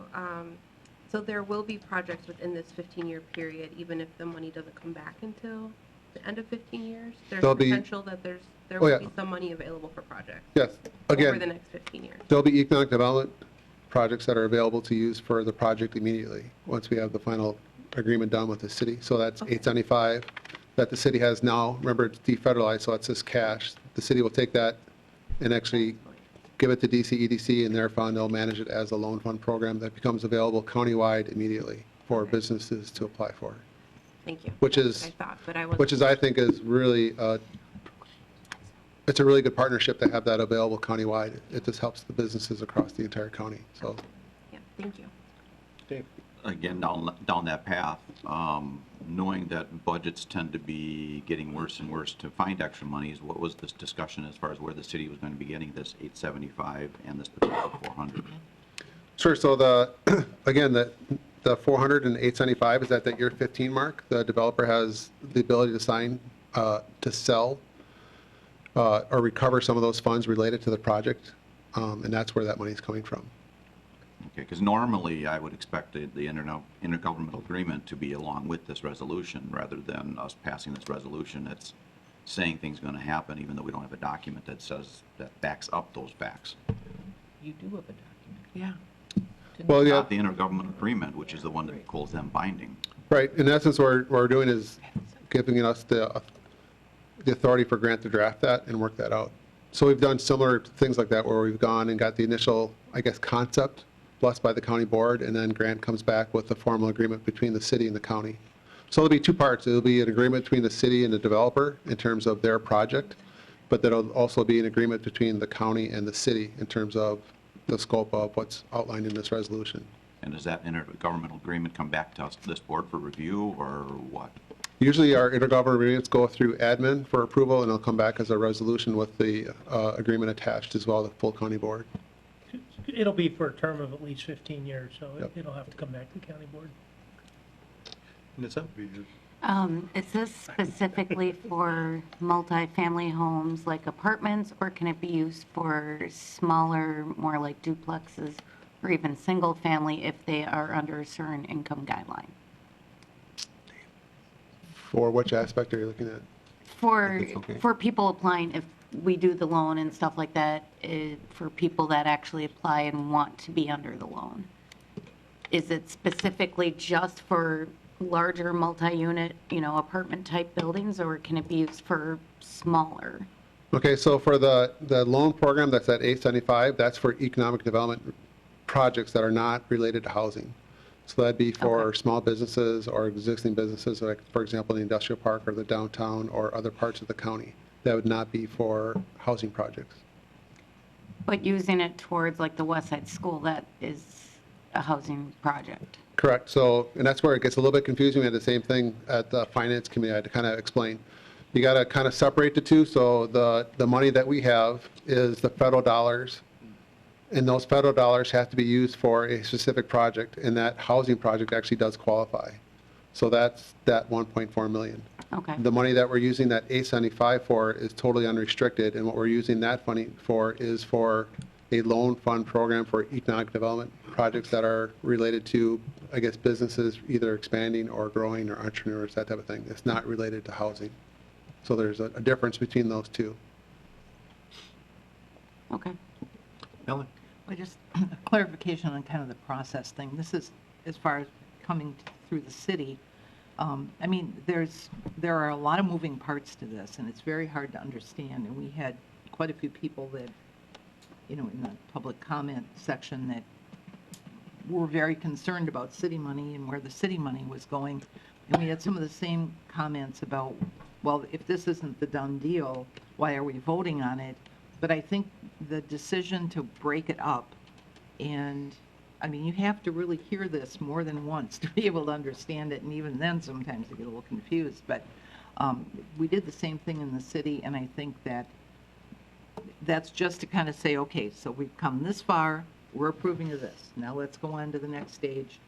S14: So there will be projects within this 15-year period, even if the money doesn't come back until the end of 15 years? There's
S20: There'll be-
S14: potential that there
S20: Oh,
S14: will
S20: yeah.
S14: be some money available for projects
S20: Yes,
S14: over
S20: again,
S14: the next 15 years.
S20: there'll be economic development projects that are available to use for the project immediately, once we have the final agreement done with the city. So that's 875 that the city has now. Remember, it's defederalized, so it's just cash. The city will take that and actually give it to DCEDC and their fund. They'll manage it as a loan fund program that becomes available countywide immediately for businesses to apply for.
S14: Thank you.
S20: Which
S14: That's
S20: is,
S14: what I thought, but I wasn't-
S20: which is, I think, is really, it's a really good partnership to have that available countywide. It just helps the businesses across the entire county, so.
S14: Yeah, thank you.
S7: Dave?
S13: Again, down that path, knowing that budgets tend to be getting worse and worse to find extra monies, what was this discussion as far as where the city was going to be getting this 875 and this potential 400?
S20: Sure, so again, the 400 and 875 is at that year 15 mark. The developer has the ability to sign, to sell, or recover some of those funds related to the project, and that's where that money is coming from.
S13: Okay, because normally I would expect the intergovernmental agreement to be along with this resolution rather than us passing this resolution that's saying things are going to happen even though we don't have a document that says, that backs up those facts.
S2: You do have a document.
S14: Yeah.
S20: Well, yeah.
S13: Not the intergovernmental agreement, which is the one that calls them binding.
S20: Right, in essence, what we're doing is giving us the authority for Grant to draft that and work that out. So we've done similar things like that where we've gone and got the initial, I guess, concept blessed by the county board, and then Grant comes back with the formal agreement between the city and the county. So there'll be two parts. It'll be an agreement between the city and the developer in terms of their project, but there'll also be an agreement between the county and the city in terms of the scope of what's outlined in this resolution.
S13: And does that intergovernmental agreement come back to us, this board for review, or what?
S20: Usually our intergovernmental agreements go through admin for approval, and it'll come back as a resolution with the agreement attached as well, the full county board.
S12: It'll be for a term of at least 15 years, so
S20: Yep.
S12: it'll have to come back to the county board.
S1: Nissa?
S22: Is this specifically for multifamily homes like apartments, or can it be used for smaller, more like duplexes, or even single family if they are under a certain income guideline?
S20: For which aspect are you looking at?
S22: For,
S20: If it's okay.
S22: for people applying, if we do the loan and stuff like that, for people that actually apply and want to be under the loan, is it specifically just for larger multi-unit, apartment-type buildings, or can it be used for smaller?
S20: Okay, so for the loan program that's at 875, that's for economic development projects that are not related to housing. So that'd be for small businesses or existing businesses, like, for example, the industrial park or the downtown or other parts of the county. That would not be for housing projects.
S22: But using it towards like the West Side School, that is a housing project.
S20: Correct. So, and that's where it gets a little bit confusing. We had the same thing at the finance committee. I had to kind of explain. You got to kind of separate the two. So the money that we have is the federal dollars, and those federal dollars have to be used for a specific project, and that housing project actually does qualify. So that's that 1.4 million.
S22: Okay.
S20: The money that we're using that 875 for is totally unrestricted, and what we're using that money for is for a loan fund program for economic development projects that are related to, I guess, businesses either expanding or growing or entrepreneurs, that type of thing. It's not related to housing. So there's a difference between those two.
S22: Okay.
S7: Ellen?
S16: Well, just a clarification on kind of the process thing. This is as far as coming through the city. I mean, there are a lot of moving parts to this, and it's very hard to understand. And we had quite a few people that, in the public comment section that were very concerned about city money and where the city money was going. And we had some of the same comments about, well, if this isn't the done deal, why are we voting on it? But I think the decision to break it up and I mean, you have to really hear this more than once to be able to understand it, and even then, sometimes you get a little confused. But we did the same thing in the city, and I think that that's just to kind of say, okay, so we've come this far, we're approving of this. Now let's go on to the next stage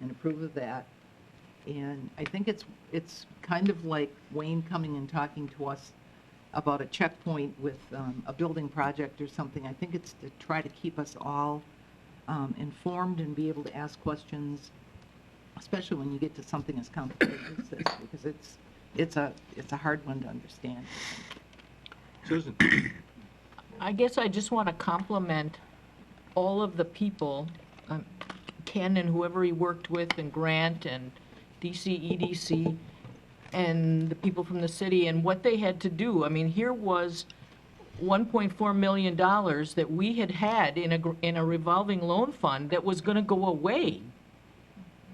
S16: and approve of that. And I think it's kind of like Wayne coming and talking to us about a checkpoint with a building project or something. I think it's to try to keep us all informed and be able to ask questions, especially when you get to something as complicated as this, because it's a hard one to understand.
S1: Susan?
S2: I guess I just want to compliment all of the people, Ken and whoever he worked with, and Grant and DC, EDC, and the people from the city, and what they had to do. I mean, here was $1.4 million that we had in a revolving loan fund that was going to go away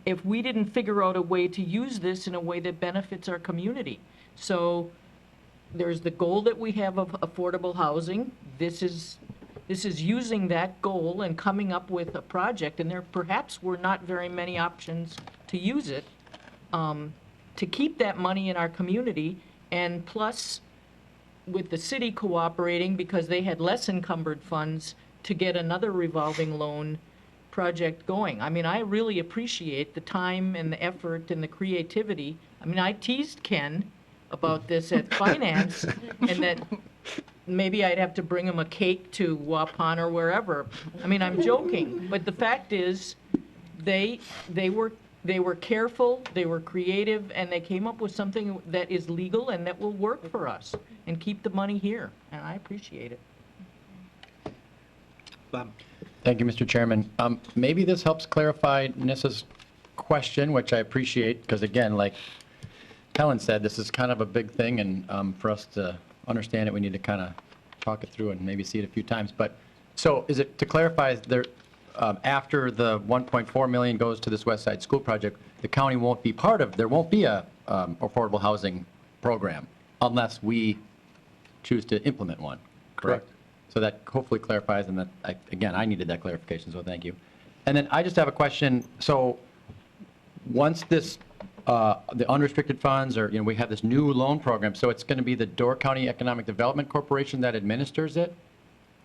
S2: if we didn't figure out a way to use this in a way that benefits our community. So there's the goal that we have of affordable housing. This is using that goal and coming up with a project, and there perhaps were not very many options to use it, to keep that money in our community, and plus with the city cooperating because they had less encumbered funds to get another revolving loan project going. I mean, I really appreciate the time and the effort and the creativity. I mean, I teased Ken about this at finance, and that maybe I'd have to bring him a cake to Waupun or wherever. I mean, I'm joking, but the fact is, they were careful, they were creative, and they came up with something that is legal and that will work for us and keep the money here, and I appreciate it.
S1: Bob?
S18: Thank you, Mr. Chairman. Maybe this helps clarify Nissa's question, which I appreciate, because again, like Helen said, this is kind of a big thing, and for us to understand it, we need to kind of talk it through and maybe see it a few times. But, so is it, to clarify, there, after the 1.4 million goes to this West Side School project, the county won't be part of, there won't be a affordable housing program unless we choose to implement one, correct? So that hopefully clarifies, and that, again, I needed that clarification, so thank you. And then I just have a question. So once this, the unrestricted funds, or, we have this new loan program, so it's going to be the Door County Economic Development Corporation that administers it?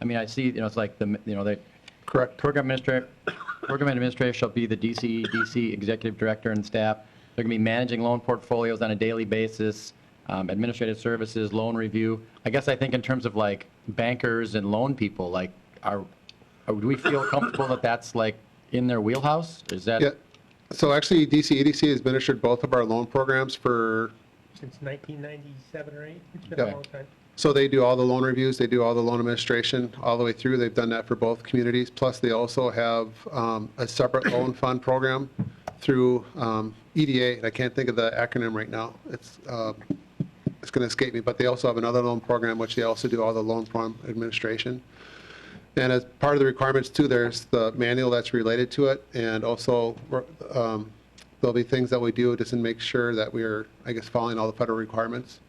S18: I mean, I see, it's like the, the correct program administrator shall be the DC executive director and staff. They're going to be managing loan portfolios on a daily basis, administrative services, loan review. I guess I think in terms of like bankers and loan people, like, do we feel comfortable that that's like in their wheelhouse? Is that?
S20: Yeah. So actually, DC EDC has administered both of our loan programs for
S12: Since 1997 or 8, it's been
S20: Yeah.
S12: a long time.
S20: So they do all the loan reviews, they do all the loan administration all the way through. They've done that for both communities. Plus, they also have a separate loan fund program through EDA. And I can't think of the acronym right now. It's going to escape me. But they also have another loan program, which they also do all the loan fund administration. And as part of the requirements, too, there's the manual that's related to it. And also, there'll be things that we do just to make sure that we're, I guess, following all the federal requirements.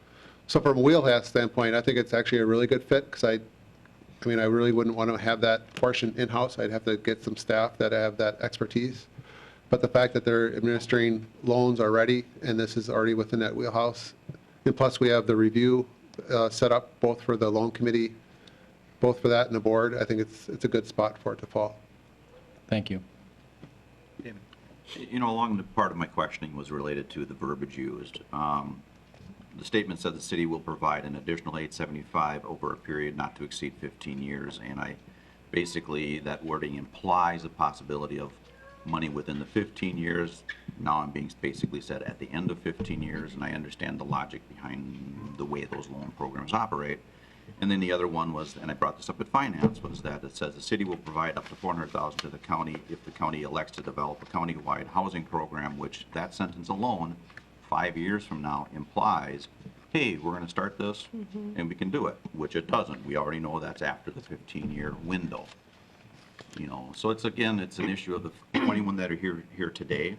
S20: So from a wheelhouse standpoint, I think it's actually a really good fit, because I mean, I really wouldn't want to have that portion in-house. I'd have to get some staff that have that expertise. But the fact that they're administering loans already, and this is already within that wheelhouse, and plus we have the review set up both for the loan committee, both for that and the board, I think it's a good spot for it to fall.
S18: Thank you.
S1: David?
S13: Along the part of my questioning was related to the verbiage used. The statement said the city will provide an additional $875 over a period not to exceed 15 years, and basically that wording implies a possibility of money within the 15 years. Now I'm being basically said at the end of 15 years, and I understand the logic behind the way those loan programs operate. And then the other one was, and I brought this up at finance, was that it says the city will provide up to $400,000 to the county if the county elects to develop a county-wide housing program, which that sentence alone, 5 years from now, implies, hey, we're going to start this, and we can do it, which it doesn't. We already know that's after the 15-year window. So it's, again, it's an issue of the 21 that are here today,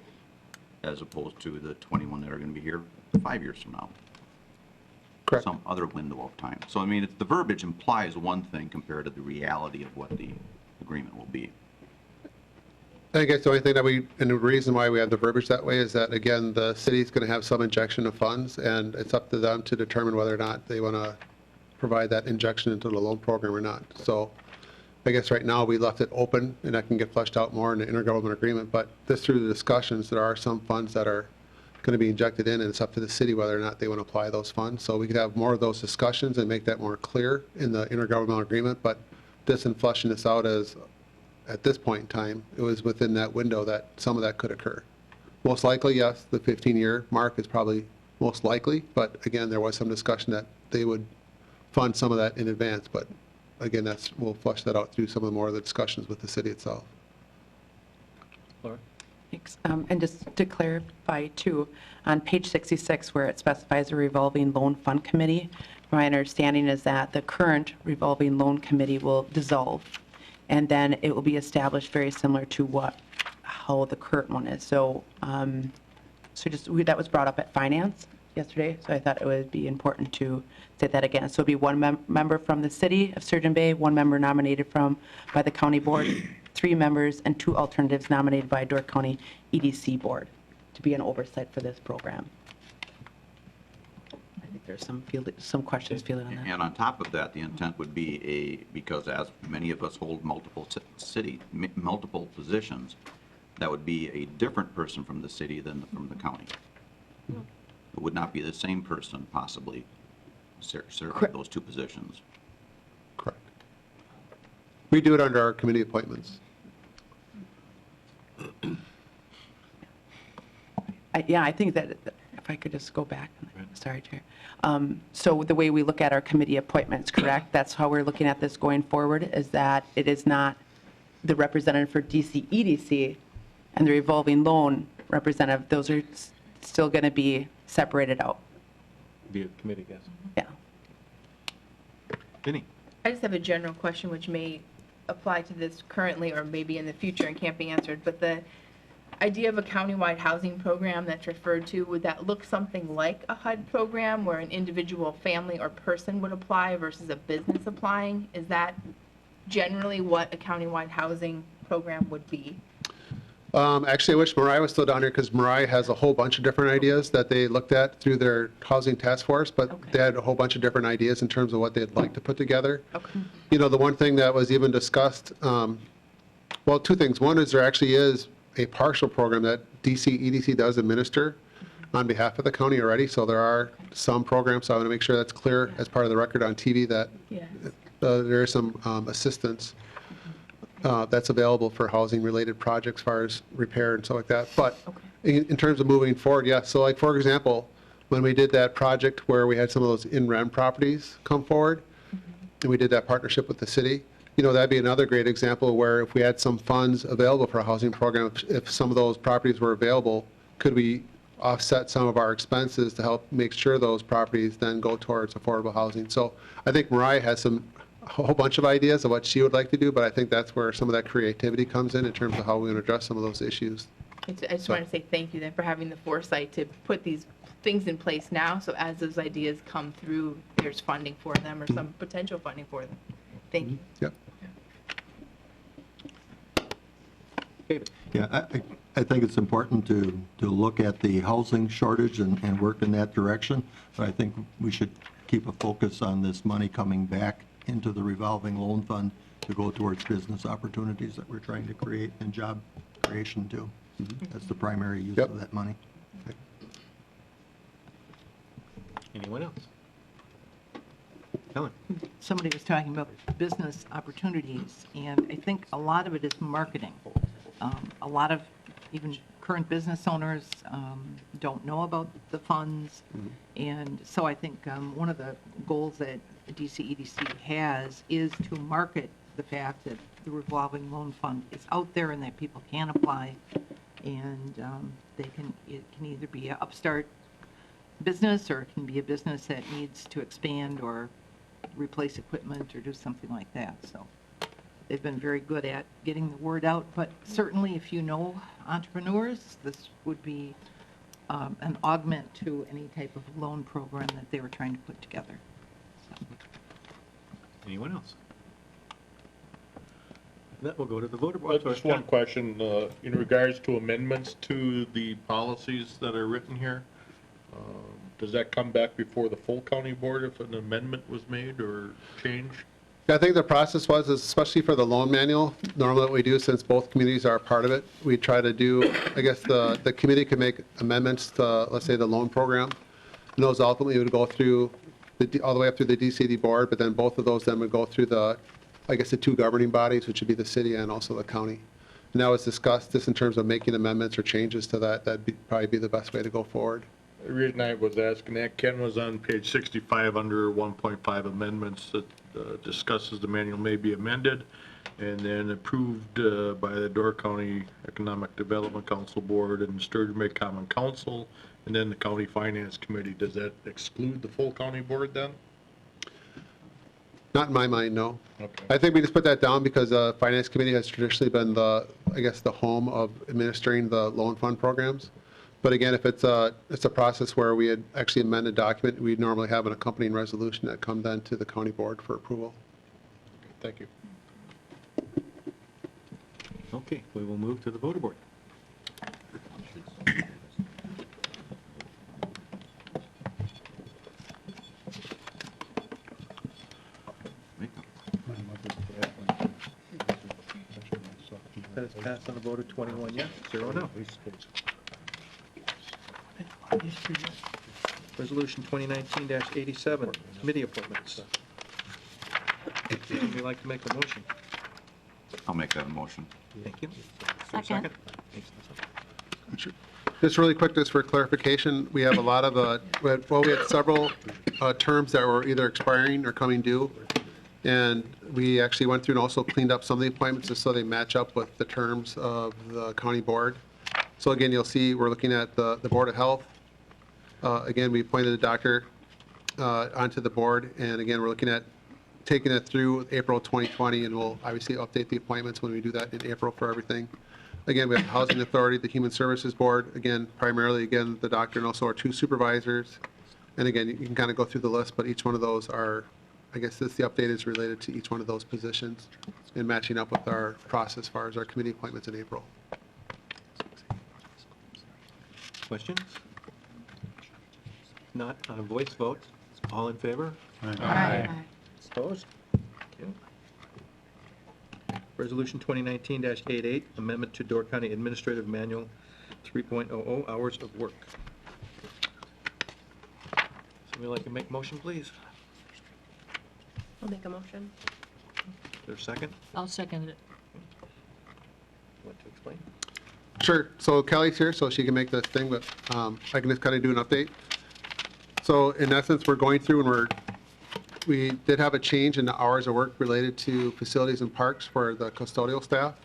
S13: as opposed to the 21 that are going to be here 5 years from now.
S20: Correct.
S13: Some other window of time. So, I mean, the verbiage implies one thing compared to the reality of what the agreement will be.
S20: I guess the only thing that and the reason why we have the verbiage that way is that, again, the city's going to have some injection of funds, and it's up to them to determine whether or not they want to provide that injection into the loan program or not. So I guess right now we left it open, and that can get fleshed out more in the intergovernmental agreement, but this through the discussions, there are some funds that are going to be injected in, and it's up to the city whether or not they want to apply those funds. So we could have more of those discussions and make that more clear in the intergovernmental agreement, but this and fleshing this out as, at this point in time, it was within that window that some of that could occur. Most likely, yes, the 15-year mark is probably most likely, but again, there was some discussion that they would fund some of that in advance, but again, we'll flesh that out through some of the more of the discussions with the city itself.
S1: Laura?
S11: Thanks. And just to clarify too, on page 66 where it specifies a revolving loan fund committee, my understanding is that the current revolving loan committee will dissolve, and then it will be established very similar to how the current one is. So, that was brought up at finance yesterday, so I thought it would be important to say that again. So it'll be one member from the city of Sturgeon Bay, one member nominated by the county board, 3 members, and 2 alternatives nominated by Door County EDC board to be an oversight for this program. I think there's some questions fielded on that.
S13: And on top of that, the intent would be because as many of us hold multiple positions, that would be a different person from the city than from the county. It would not be the same person possibly serving those 2 positions.
S20: Correct. We do it under our committee appointments.
S11: I think that if I could just go back, sorry, Chair. So the way we look at our committee appointments, correct? That's how we're looking at this going forward, is that it is not the representative for DC EDC and the revolving loan representative. Those are still going to be separated out.
S1: Be a committee, yes.
S11: Yeah.
S1: Vinnie?
S19: I just have a general question which may apply to this currently or maybe in the future and can't be answered, but the idea of a countywide housing program that's referred to, would that look something like a HUD program where an individual family or person would apply versus a business applying? Is that generally what a countywide housing program would be?
S20: Actually, I wish Mariah was still down here because Mariah has a whole bunch of different ideas that they looked at through their housing task force, but they had a whole bunch of different ideas in terms of what they'd like to put together.
S19: Okay.
S20: You know, the one thing that was even discussed, well, 2 things. One is there actually is a partial program that DC EDC does administer on behalf of the county already, so there are some programs, so I want to make sure that's clear as part of the record on TV that there is some assistance that's available for housing-related projects as far as repair and stuff like that. But in terms of moving forward, yes. So like, for example, when we did that project where we had some of those in-rem properties come forward, and we did that partnership with the city, you know, that'd be another great example where if we had some funds available for a housing program, if some of those properties were available, could we offset some of our expenses to help make sure those properties then go towards affordable housing? So I think Mariah has a whole bunch of ideas of what she would like to do, but I think that's where some of that creativity comes in terms of how we want to address some of those issues.
S19: I just want to say thank you then for having the foresight to put these things in place now, so as those ideas come through, there's funding for them or some potential funding for them. Thank you.
S20: Yep.
S21: Yeah, I think it's important to look at the housing shortage and work in that direction, but I think we should keep a focus on this money coming back into the revolving loan fund to go towards business opportunities that we're trying to create and job creation too. That's the primary use of that money.
S1: Anyone else? Helen?
S16: Somebody was talking about business opportunities, and I think a lot of it is marketing. A lot of even current business owners don't know about the funds, and so I think one of the goals that DC EDC has is to market the fact that the revolving loan fund is out there and that people can apply, and it can either be an upstart business or it can be a business that needs to expand or replace equipment or do something like that. So they've been very good at getting the word out, but certainly if you know entrepreneurs, this would be an augment to any type of loan program that they were trying to put together. So.
S1: Anyone else? That will go to the voter board.
S9: Just one question, in regards to amendments to the policies that are written here, does that come back before the full county board if an amendment was made or changed?
S20: I think the process was, especially for the loan manual, normally what we do, since both communities are a part of it, we try to do, I guess the committee can make amendments to, let's say, the loan program. And those ultimately would go through, all the way up through the DCD board, but then both of those then would go through the, I guess, the two governing bodies, which would be the city and also the county. And that was discussed, just in terms of making amendments or changes to that, that'd probably be the best way to go forward.
S9: The reason I was asking that, Ken was on page 65 under 1.5 amendments that discusses the manual may be amended and then approved by the Door County Economic Development Council Board and Sturgeon Bay Common Council and then the County Finance Committee. Does that exclude the full county board then?
S20: Not in my mind, no.
S9: Okay.
S20: I think we just put that down because the Finance Committee has traditionally been the, I guess, the home of administering the loan fund programs. But again, if it's a process where we had actually amended document, we normally have an accompanying resolution that come then to the county board for approval.
S9: Thank you.
S1: Okay, we will move to the voter board. That is passed on a vote of 21 yes, 0 no. Resolution 2019-87, committee appointments. Would you like to make a motion?
S13: I'll make that a motion.
S1: Thank you.
S22: Second.
S20: Just really quick, just for clarification, we have a lot of, we had several terms that were either expiring or coming due. And we actually went through and also cleaned up some of the appointments just so they match up with the terms of the county board. So again, you'll see we're looking at the Board of Health. Again, we appointed a doctor onto the board. And again, we're looking at taking it through April 2020, and we'll obviously update the appointments when we do that in April for everything. Again, we have the Housing Authority, the Human Services Board, again, primarily, again, the doctor and also our 2 supervisors. And again, you can kind of go through the list, but each one of those are, I guess the update is related to each one of those positions and matching up with our process as far as our committee appointments in April.
S1: Questions? Not on a voice vote. All in favor?
S22: Aye.
S1: Opposed? Thank you. Resolution 2019-88, amendment to Door County Administrative Manual 3.00, hours of work. Somebody like to make a motion, please?
S14: I'll make a motion.
S1: Is there a second?
S2: I'll second it.
S1: Want to explain?
S20: Sure. So Kelly's here, so she can make this thing, but I can just kind of do an update. So in essence, we're going through and we did have a change in the hours of work related to facilities and parks for the custodial staff,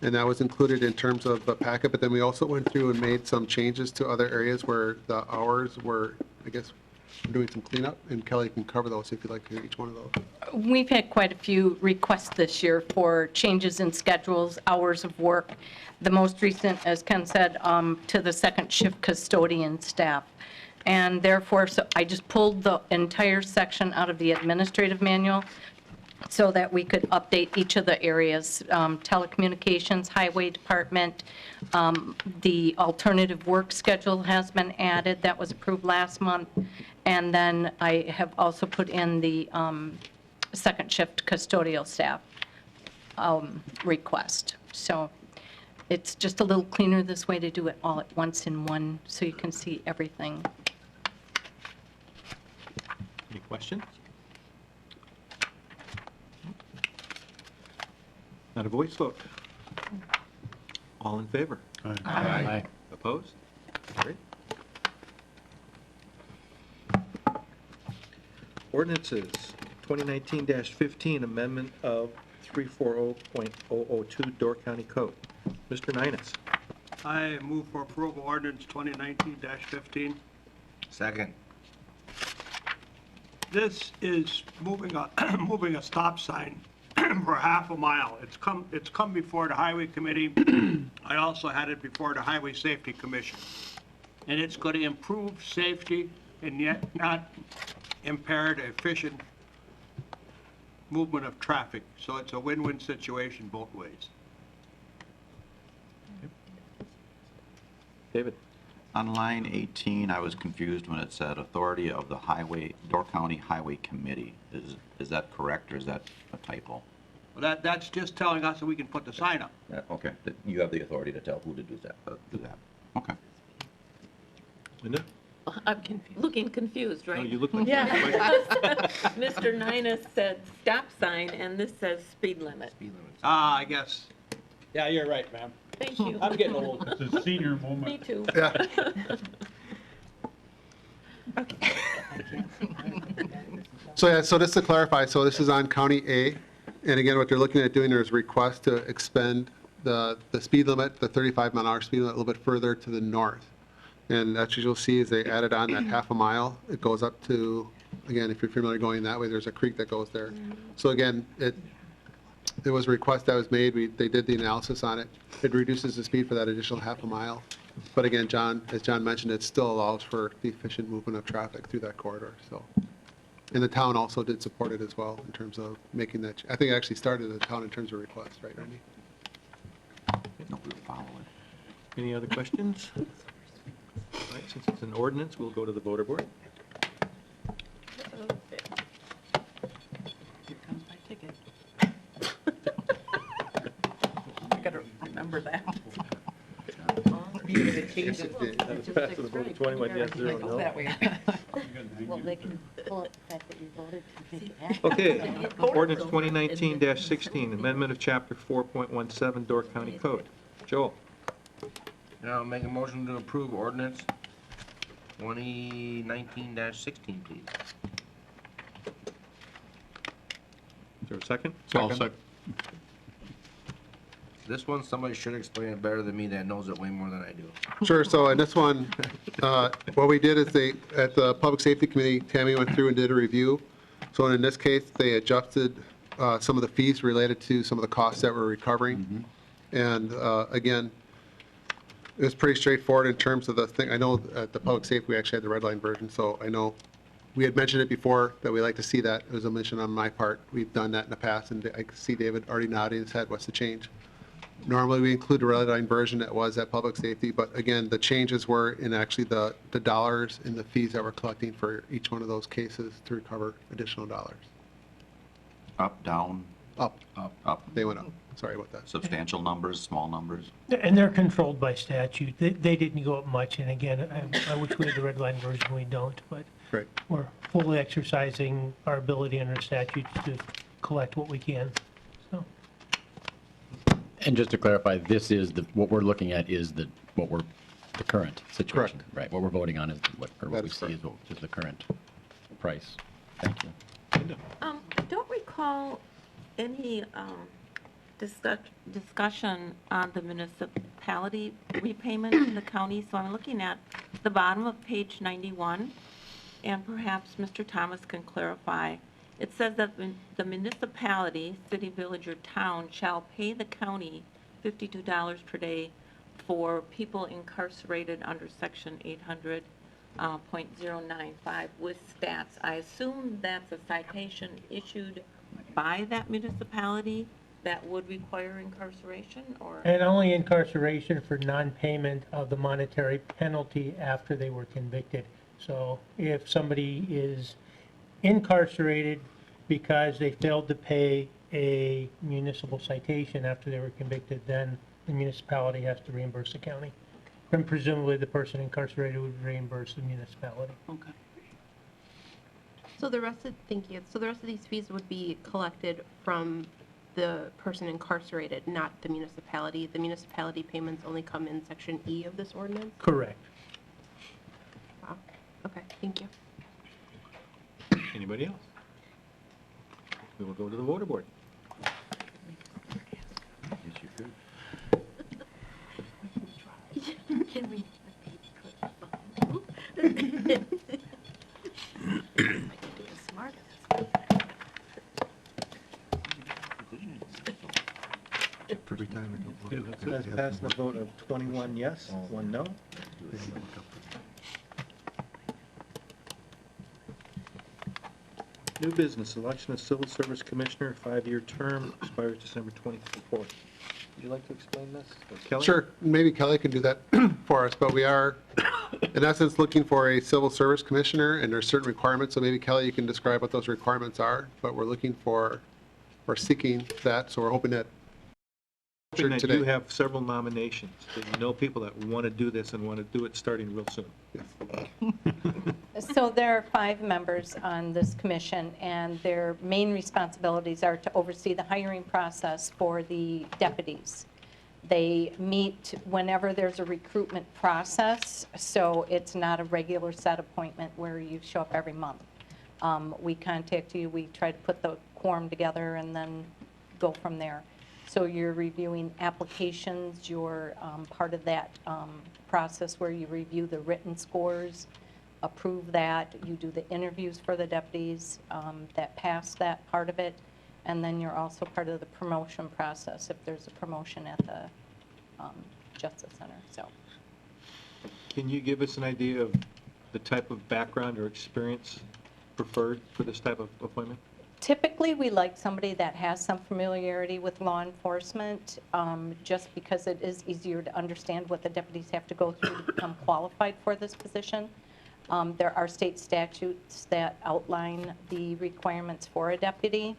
S20: and that was included in terms of the packet, but then we also went through and made some changes to other areas where the hours were, I guess, we're doing some cleanup, and Kelly can cover those if you'd like to hear each one of those.
S15: We've had quite a few requests this year for changes in schedules, hours of work. The most recent, as Ken said, to the second shift custodian staff. And therefore, so I just pulled the entire section out of the administrative manual so that we could update each of the areas, telecommunications, highway department, the alternative work schedule has been added, that was approved last month, and then I have also put in the second shift custodial staff request. So it's just a little cleaner this way to do it all at once in one, so you can see everything.
S1: Any questions? Not a voice vote. All in favor?
S18: Aye.
S1: Opposed? Carried. Ordinances, 2019-15, amendment of 340.002 Door County Code. Mr. Ninus.
S8: I move for approval ordinance 2019-15.
S3: Second.
S8: This is moving a stop sign for half a mile. It's come before the Highway Committee. I also had it before the Highway Safety Commission. And it's going to improve safety and yet not impair the efficient movement of traffic, so it's a win-win situation both ways.
S1: David?
S13: On line 18, I was confused when it said authority of the Door County Highway Committee. Is that correct, or is that a typo?
S8: Well, that's just telling us that we can put the sign up.
S13: Okay, that you have the authority to tell who to do that. Okay.
S1: Linda?
S4: I'm looking confused, right?
S1: No, you look like you
S4: Yeah.
S1: have a
S4: Mr. Nina said stop sign, and this says speed limit.
S8: Ah, I guess. Yeah, you're right, ma'am.
S4: Thank you.
S8: I'm getting old.
S5: It's a senior moment.
S4: Me too.
S20: Yeah. So yeah, so just to clarify, so this is on County A, and again, what they're looking at doing there is request to expend the speed limit, the 35-mile-an-hour speed limit, a little bit further to the north. And that's what you'll see is they added on that half a mile. It goes up to, again, if you're familiar going that way, there's a creek that goes there. So again, it was a request that was made. They did the analysis on it. It reduces the speed for that additional half a mile. But again, as John mentioned, it still allows for the efficient movement of traffic through that corridor, so. And the town also did support it as well in terms of making that, I think it actually started the town in terms of request, right, Randy?
S13: No, we will follow it.
S1: Any other questions? All right, since it's an ordinance, we'll go to the voter board.
S16: Here comes my ticket. I gotta remember that.
S1: Pass to the vote, 21 yes, 0
S16: Go
S1: no.
S16: that way.
S22: Well, they can pull it, the fact that you voted to make it happen.
S1: Okay, ordinance 2019-16, amendment of chapter 4.17 Door County Code. Joel?
S3: Now, make a motion to approve ordinance 2019-16, please.
S1: Is there a second?
S5: Second.
S3: This one, somebody should explain it better than me that knows it way more than I do.
S20: Sure, so in this one, what we did is at the Public Safety Committee, Tammy went through and did a review. So in this case, they adjusted some of the fees related to some of the costs that we're recovering. And again, it was pretty straightforward in terms of the thing. I know at the Public Safety, we actually had the red line version, so I know we had mentioned it before that we like to see that. It was a mention on my part. We've done that in the past, and I see David already nodding his head. What's the change? Normally, we include the red line version that was at Public Safety, but again, the changes were in actually the dollars and the fees that we're collecting for each one of those cases to recover additional dollars.
S13: Up, down?
S20: Up.
S13: Up.
S20: They went up. Sorry about that.
S13: Substantial numbers, small numbers?
S12: And they're controlled by statute. They didn't go up much, and again, I wish we had the red line version, we don't, but
S20: Right.
S12: we're fully exercising our ability under statutes to collect what we can, so.
S18: And just to clarify, this is what we're looking at is the current situation.
S20: Correct.
S18: Right, what we're voting on is what
S20: That
S18: we
S20: is
S18: see is the current price. Thank you.
S4: I don't recall any discussion on the municipality repayment in the county, so I'm looking at the bottom of page 91, and perhaps Mr. Thomas can clarify. It says that the municipality, city, village, or town shall pay the county $52 per day for people incarcerated under section 800.095 with stats. I assume that's a citation issued by that municipality that would require incarceration, or?
S12: And only incarceration for non-payment of the monetary penalty after they were convicted. So if somebody is incarcerated because they failed to pay a municipal citation after they were convicted, then the municipality has to reimburse the county. And presumably the person incarcerated would reimburse the municipality.
S11: Okay.
S14: So the rest of, thank you. So the rest of these fees would be collected from the person incarcerated, not the municipality. The municipality payments only come in section E of this ordinance?
S12: Correct.
S14: Wow. Okay, thank you.
S1: Anybody else? We will go to the voter board.
S13: Yes, you could.
S14: Can we? Smart.
S20: Every time I don't look.
S1: That's passed a vote of 21 yes, 1 no. New business, election of Civil Service Commissioner, 5-year term, expires December 24th. Would you like to explain this? Or Kelly?
S20: Sure, maybe Kelly can do that for us, but we are, in essence, looking for a civil service commissioner, and there's certain requirements, so maybe Kelly, you can describe what those requirements are, but we're looking for, or seeking that, so we're hoping that
S1: Hoping that
S20: today.
S1: you have several nominations, that you know people that want to do this and want to do it starting real soon.
S15: So there are 5 members on this commission, and their main responsibilities are to oversee the hiring process for the deputies. They meet whenever there's a recruitment process, so it's not a regular set appointment where you show up every month. We contact you, we try to put the quorum together, and then go from there. So you're reviewing applications, you're part of that process where you review the written scores, approve that, you do the interviews for the deputies that pass that part of it, and then you're also part of the promotion process if there's a promotion at the Justice Center. So,
S1: Can you give us an idea of the type of background or experience preferred for this type of appointment?
S15: typically, we like somebody that has some familiarity with law enforcement, just because it is easier to understand what the deputies have to go through to become qualified for this position. There are state statutes that outline the requirements for a deputy,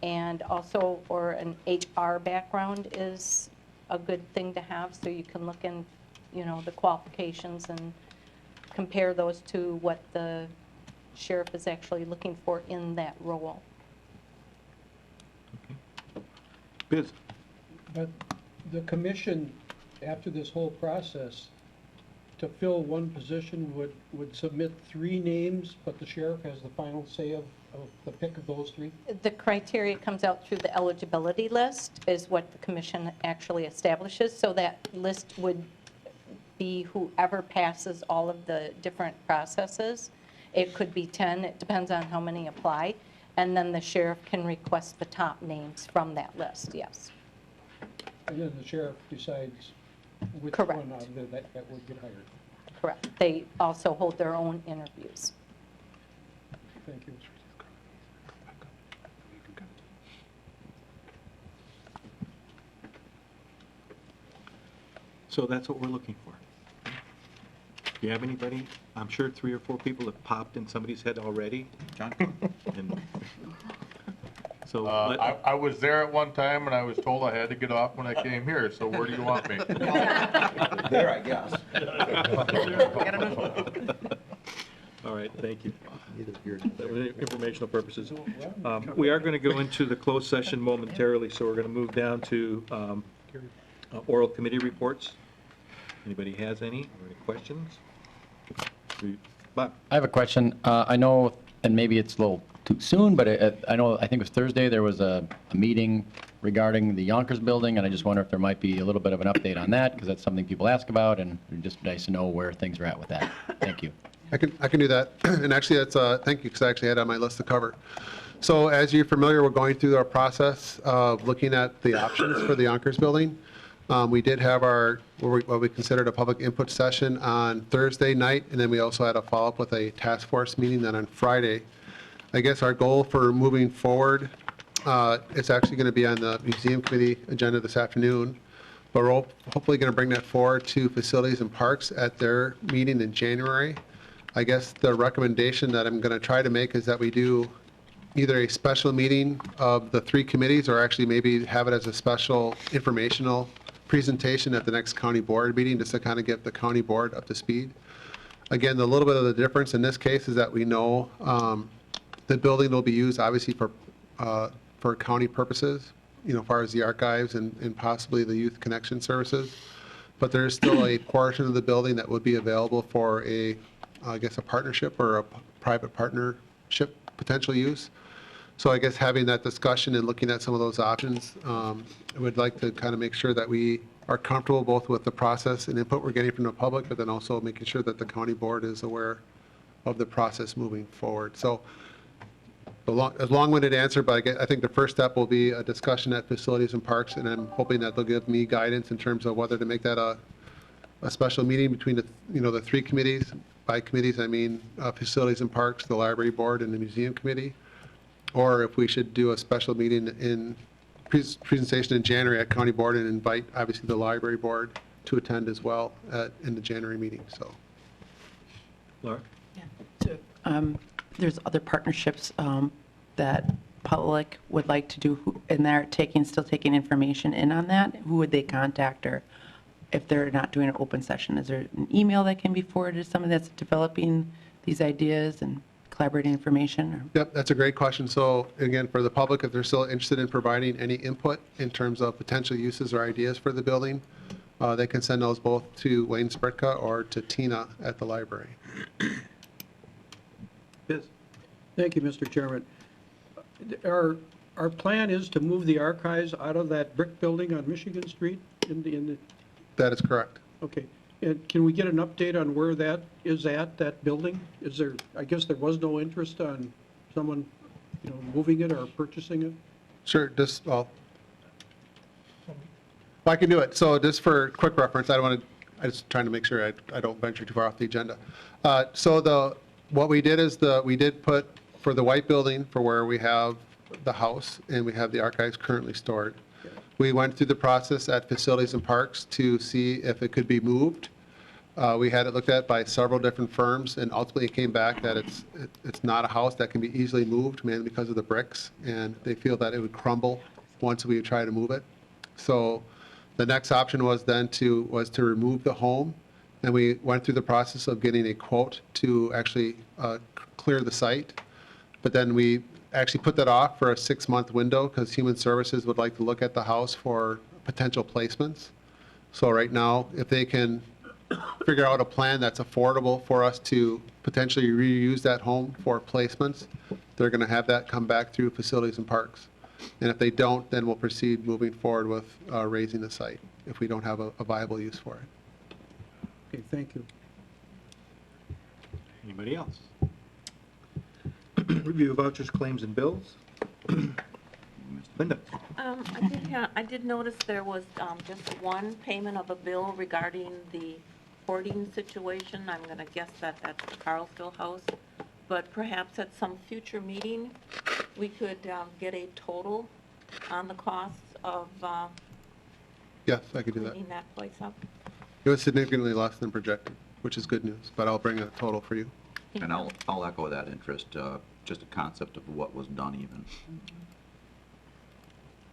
S15: and also for an HR background is a good thing to have, so you can look in, the qualifications and compare those to what the sheriff is actually looking for in that role.
S1: Biz?
S10: But the commission, after this whole process, to fill one position would submit 3 names, but the sheriff has the final say of the pick of those 3?
S15: The criteria comes out through the eligibility list is what the commission actually establishes. So that list would be whoever passes all of the different processes. It could be 10, it depends on how many apply. And then the sheriff can request the top names from that list, yes.
S10: And then the sheriff decides which
S15: Correct.
S10: one out of them that would get hired.
S15: Correct. They also hold their own interviews.
S10: Thank you.
S1: So that's what we're looking for. Do you have anybody? I'm sure 3 or 4 people have popped in somebody's head already.
S13: John?
S1: And so
S9: I was there at one time, and I was told I had to get off when I came here, so where do you want me?
S13: There, I guess.
S1: All right, thank you. That was informational purposes. We are going to go into the closed session momentarily, so we're going to move down to oral committee reports. Anybody has any or any questions? Bob?
S18: I have a question. I know, and maybe it's a little too soon, but I think it was Thursday, there was a meeting regarding the Yonkers building, and I just wonder if there might be a little bit of an update on that, because that's something people ask about, and it'd just be nice to know where things are at with that. Thank you.
S20: I can do that. And actually, that's thank you, because I actually had it on my list to cover. So as you're familiar, we're going through our process of looking at the options for the Yonkers building. We did have our, what we considered a public input session on Thursday night, and then we also had a follow-up with a task force meeting then on Friday. I guess our goal for moving forward, it's actually going to be on the museum committee agenda this afternoon, but we're hopefully going to bring that forward to Facilities and Parks at their meeting in January. I guess the recommendation that I'm going to try to make is that we do either a special meeting of the 3 committees, or actually maybe have it as a special informational presentation at the next county board meeting, just to kind of get the county board up to speed. Again, the little bit of the difference in this case is that we know the building will be used obviously for county purposes, as far as the archives and possibly the youth connection services. But there is still a portion of the building that would be available for I guess a partnership or a private partnership potential use. So I guess having that discussion and looking at some of those options, I would like to kind of make sure that we are comfortable both with the process and input we're getting from the public, but then also making sure that the county board is aware of the process moving forward. So a long-winded answer, but I think the first step will be a discussion at Facilities and Parks, and I'm hoping that they'll give me guidance in terms of whether to make that a special meeting between the 3 committees. By committees, I mean Facilities and Parks, the Library Board, and the Museum Committee, or if we should do a special meeting in presentation in January at county board and invite, obviously, the library board to attend as well in the January meeting, so.
S1: Laura?
S11: There's other partnerships that public would like to do, and they're still taking information in on that. Who would they contact, or if they're not doing an open session, is there an email that can be forwarded to someone that's developing these ideas and collaborating information? Or?
S20: Yep, that's a great question. So again, for the public, if they're still interested in providing any input in terms of potential uses or ideas for the building, they can send those both to Wayne Spritka or to Tina at the library.
S1: Yes.
S10: Thank you, Mr. Chairman. Our plan is to move the archives out of that brick building on Michigan Street in the.
S20: That is correct.
S10: Okay. And can we get an update on where that is at, that building? Is there, I guess there was no interest on someone, moving it or purchasing it?
S20: Sure, well, I can do it. So just for quick reference, I'm just trying to make sure I don't venture too far off the agenda. What we did is we did put for the white building for where we have the house and we have the archives currently stored. We went through the process at Facilities and Parks to see if it could be moved. We had it looked at by several different firms, and ultimately it came back that it's not a house that can be easily moved, mainly because of the bricks, and they feel that it would crumble once we try to move it. So the next option was then to remove the home, and we went through the process of getting a quote to actually clear the site. But then we actually put that off for a 6-month window because Human Services would like to look at the house for potential placements. So right now, if they can figure out a plan that's affordable for us to potentially reuse that home for placements, they're going to have that come back through Facilities and Parks. And if they don't, then we'll proceed moving forward with raising the site if we don't have a viable use for it.
S10: Okay, thank you.
S1: Anybody else? Review of vouchers, claims, and bills. Linda?
S4: I did notice there was just one payment of a bill regarding the hoarding situation. I'm going to guess that that's the Carlsville House. But perhaps at some future meeting, we could get a total on the costs of
S20: Yes, I could do that.
S4: cleaning that place up.
S20: It was significantly less than projected, which is good news, but I'll bring a total for you.
S13: And I'll echo that interest, just a concept of what was done even.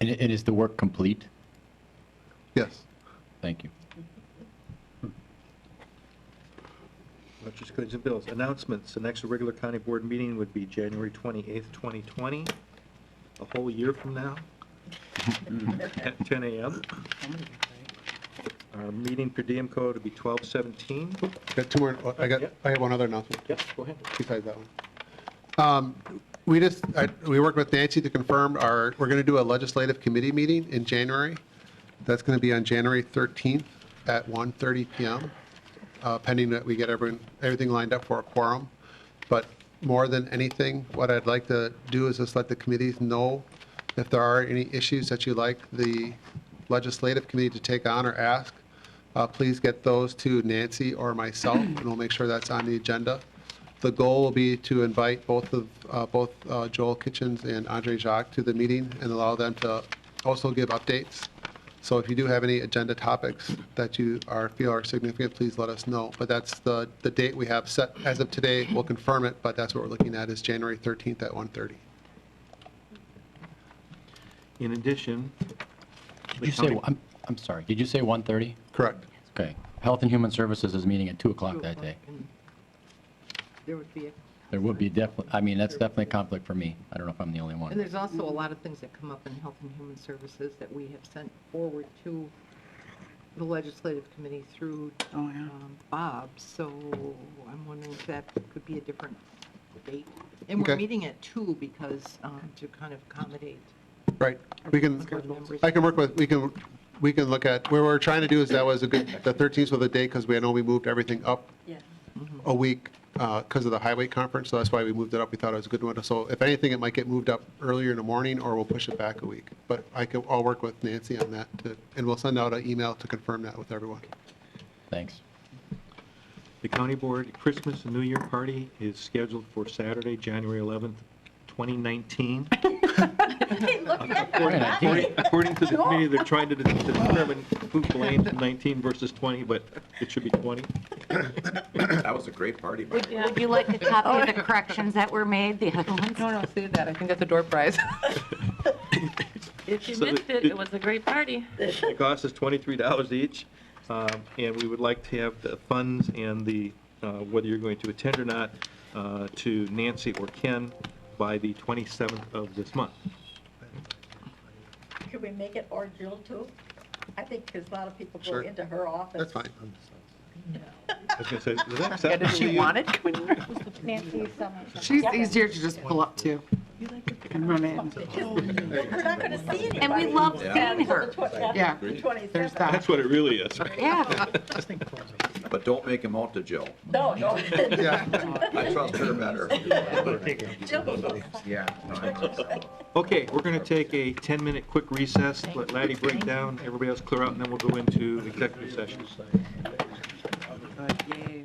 S18: And is the work complete?
S20: Yes.
S18: Thank you.
S1: Vouchers, claims, and bills. Announcements. The next regular county board meeting would be January 28th, 2020, a whole year from now, at 10 a.m. Our meeting per diem code would be 1217.
S20: Got two more. I have one other announcement.
S1: Yes, go ahead.
S20: Besides that one. We worked with Nancy to confirm we're going to do a legislative committee meeting in January. That's going to be on January 13th at 1:30 p.m., pending that we get everything lined up for a quorum. But more than anything, what I'd like to do is just let the committees know if there are any issues that you'd like the legislative committee to take on or ask. Please get those to Nancy or myself, and we'll make sure that's on the agenda. The goal will be to invite both Joel Kitchens and Andre Jacques to the meeting and allow them to also give updates. So if you do have any agenda topics that you feel are significant, please let us know. But that's the date we have set as of today. We'll confirm it, but that's what we're looking at is January 13th at 1:30.
S1: In addition,
S18: Did you say, I'm sorry, did you say 1:30?
S20: Correct.
S18: Okay. Health and Human Services is meeting at 2 o'clock that day.
S16: There would be,
S18: There would be definitely, that's definitely a conflict for me. I don't know if I'm the only
S16: and
S18: one.
S16: there's also a lot of things that come up in Health and Human Services that we have sent forward to the Legislative Committee through Bob, so I'm wondering if that could be a different date. And we're
S20: Okay.
S16: meeting at 2 because, to kind of accommodate.
S20: Right. I can work with, we can look at, where we're trying to do is the 13th was the date because we know we moved everything up a week because of the highway conference, so that's why we moved it up. We thought it was a good one. So if anything, it might get moved up earlier in the morning or we'll push it back a week. But I'll work with Nancy on that and we'll send out an email to confirm that with everyone.
S18: Thanks.
S1: the county board Christmas and New Year party is scheduled for Saturday, January 11th, 2019. According to the committee, they're trying to determine who blamed 19 versus 20, but it should be 20.
S13: That was a great party, by the way.
S22: Would you like a copy of the corrections that were made, the other ones?
S11: No, save that. I think that's a door prize.
S4: If you
S1: So
S4: missed it, it was a great party.
S1: The cost is $23 each, and we would like to have the funds and the, whether you're going to attend or not, to Nancy or Ken by the 27th of this month.
S6: Could we make it or Jill too? I think because a lot of people go
S20: Sure.
S6: into her office.
S20: That's fine.
S1: I was going to say, is that
S11: Yeah,
S1: acceptable
S11: did
S1: to
S11: she
S1: you?
S11: want it?
S22: Nancy, someone.
S11: She's easier to just pull up to and run in.
S6: We're not going to see anybody.
S22: And we love seeing her.
S11: Yeah,
S6: The 27th.
S11: there's that.
S1: That's what it really is.
S22: Yeah.
S13: But don't make him out to Jill.
S6: No, no.
S20: Yeah.
S13: I trust her better.
S6: Jill will go.
S13: Yeah. no, I know so.
S1: Okay, we're going to take a 10-minute quick recess, let Laddie break down, everybody else clear out, and then we'll go into executive session.
S11: Yay.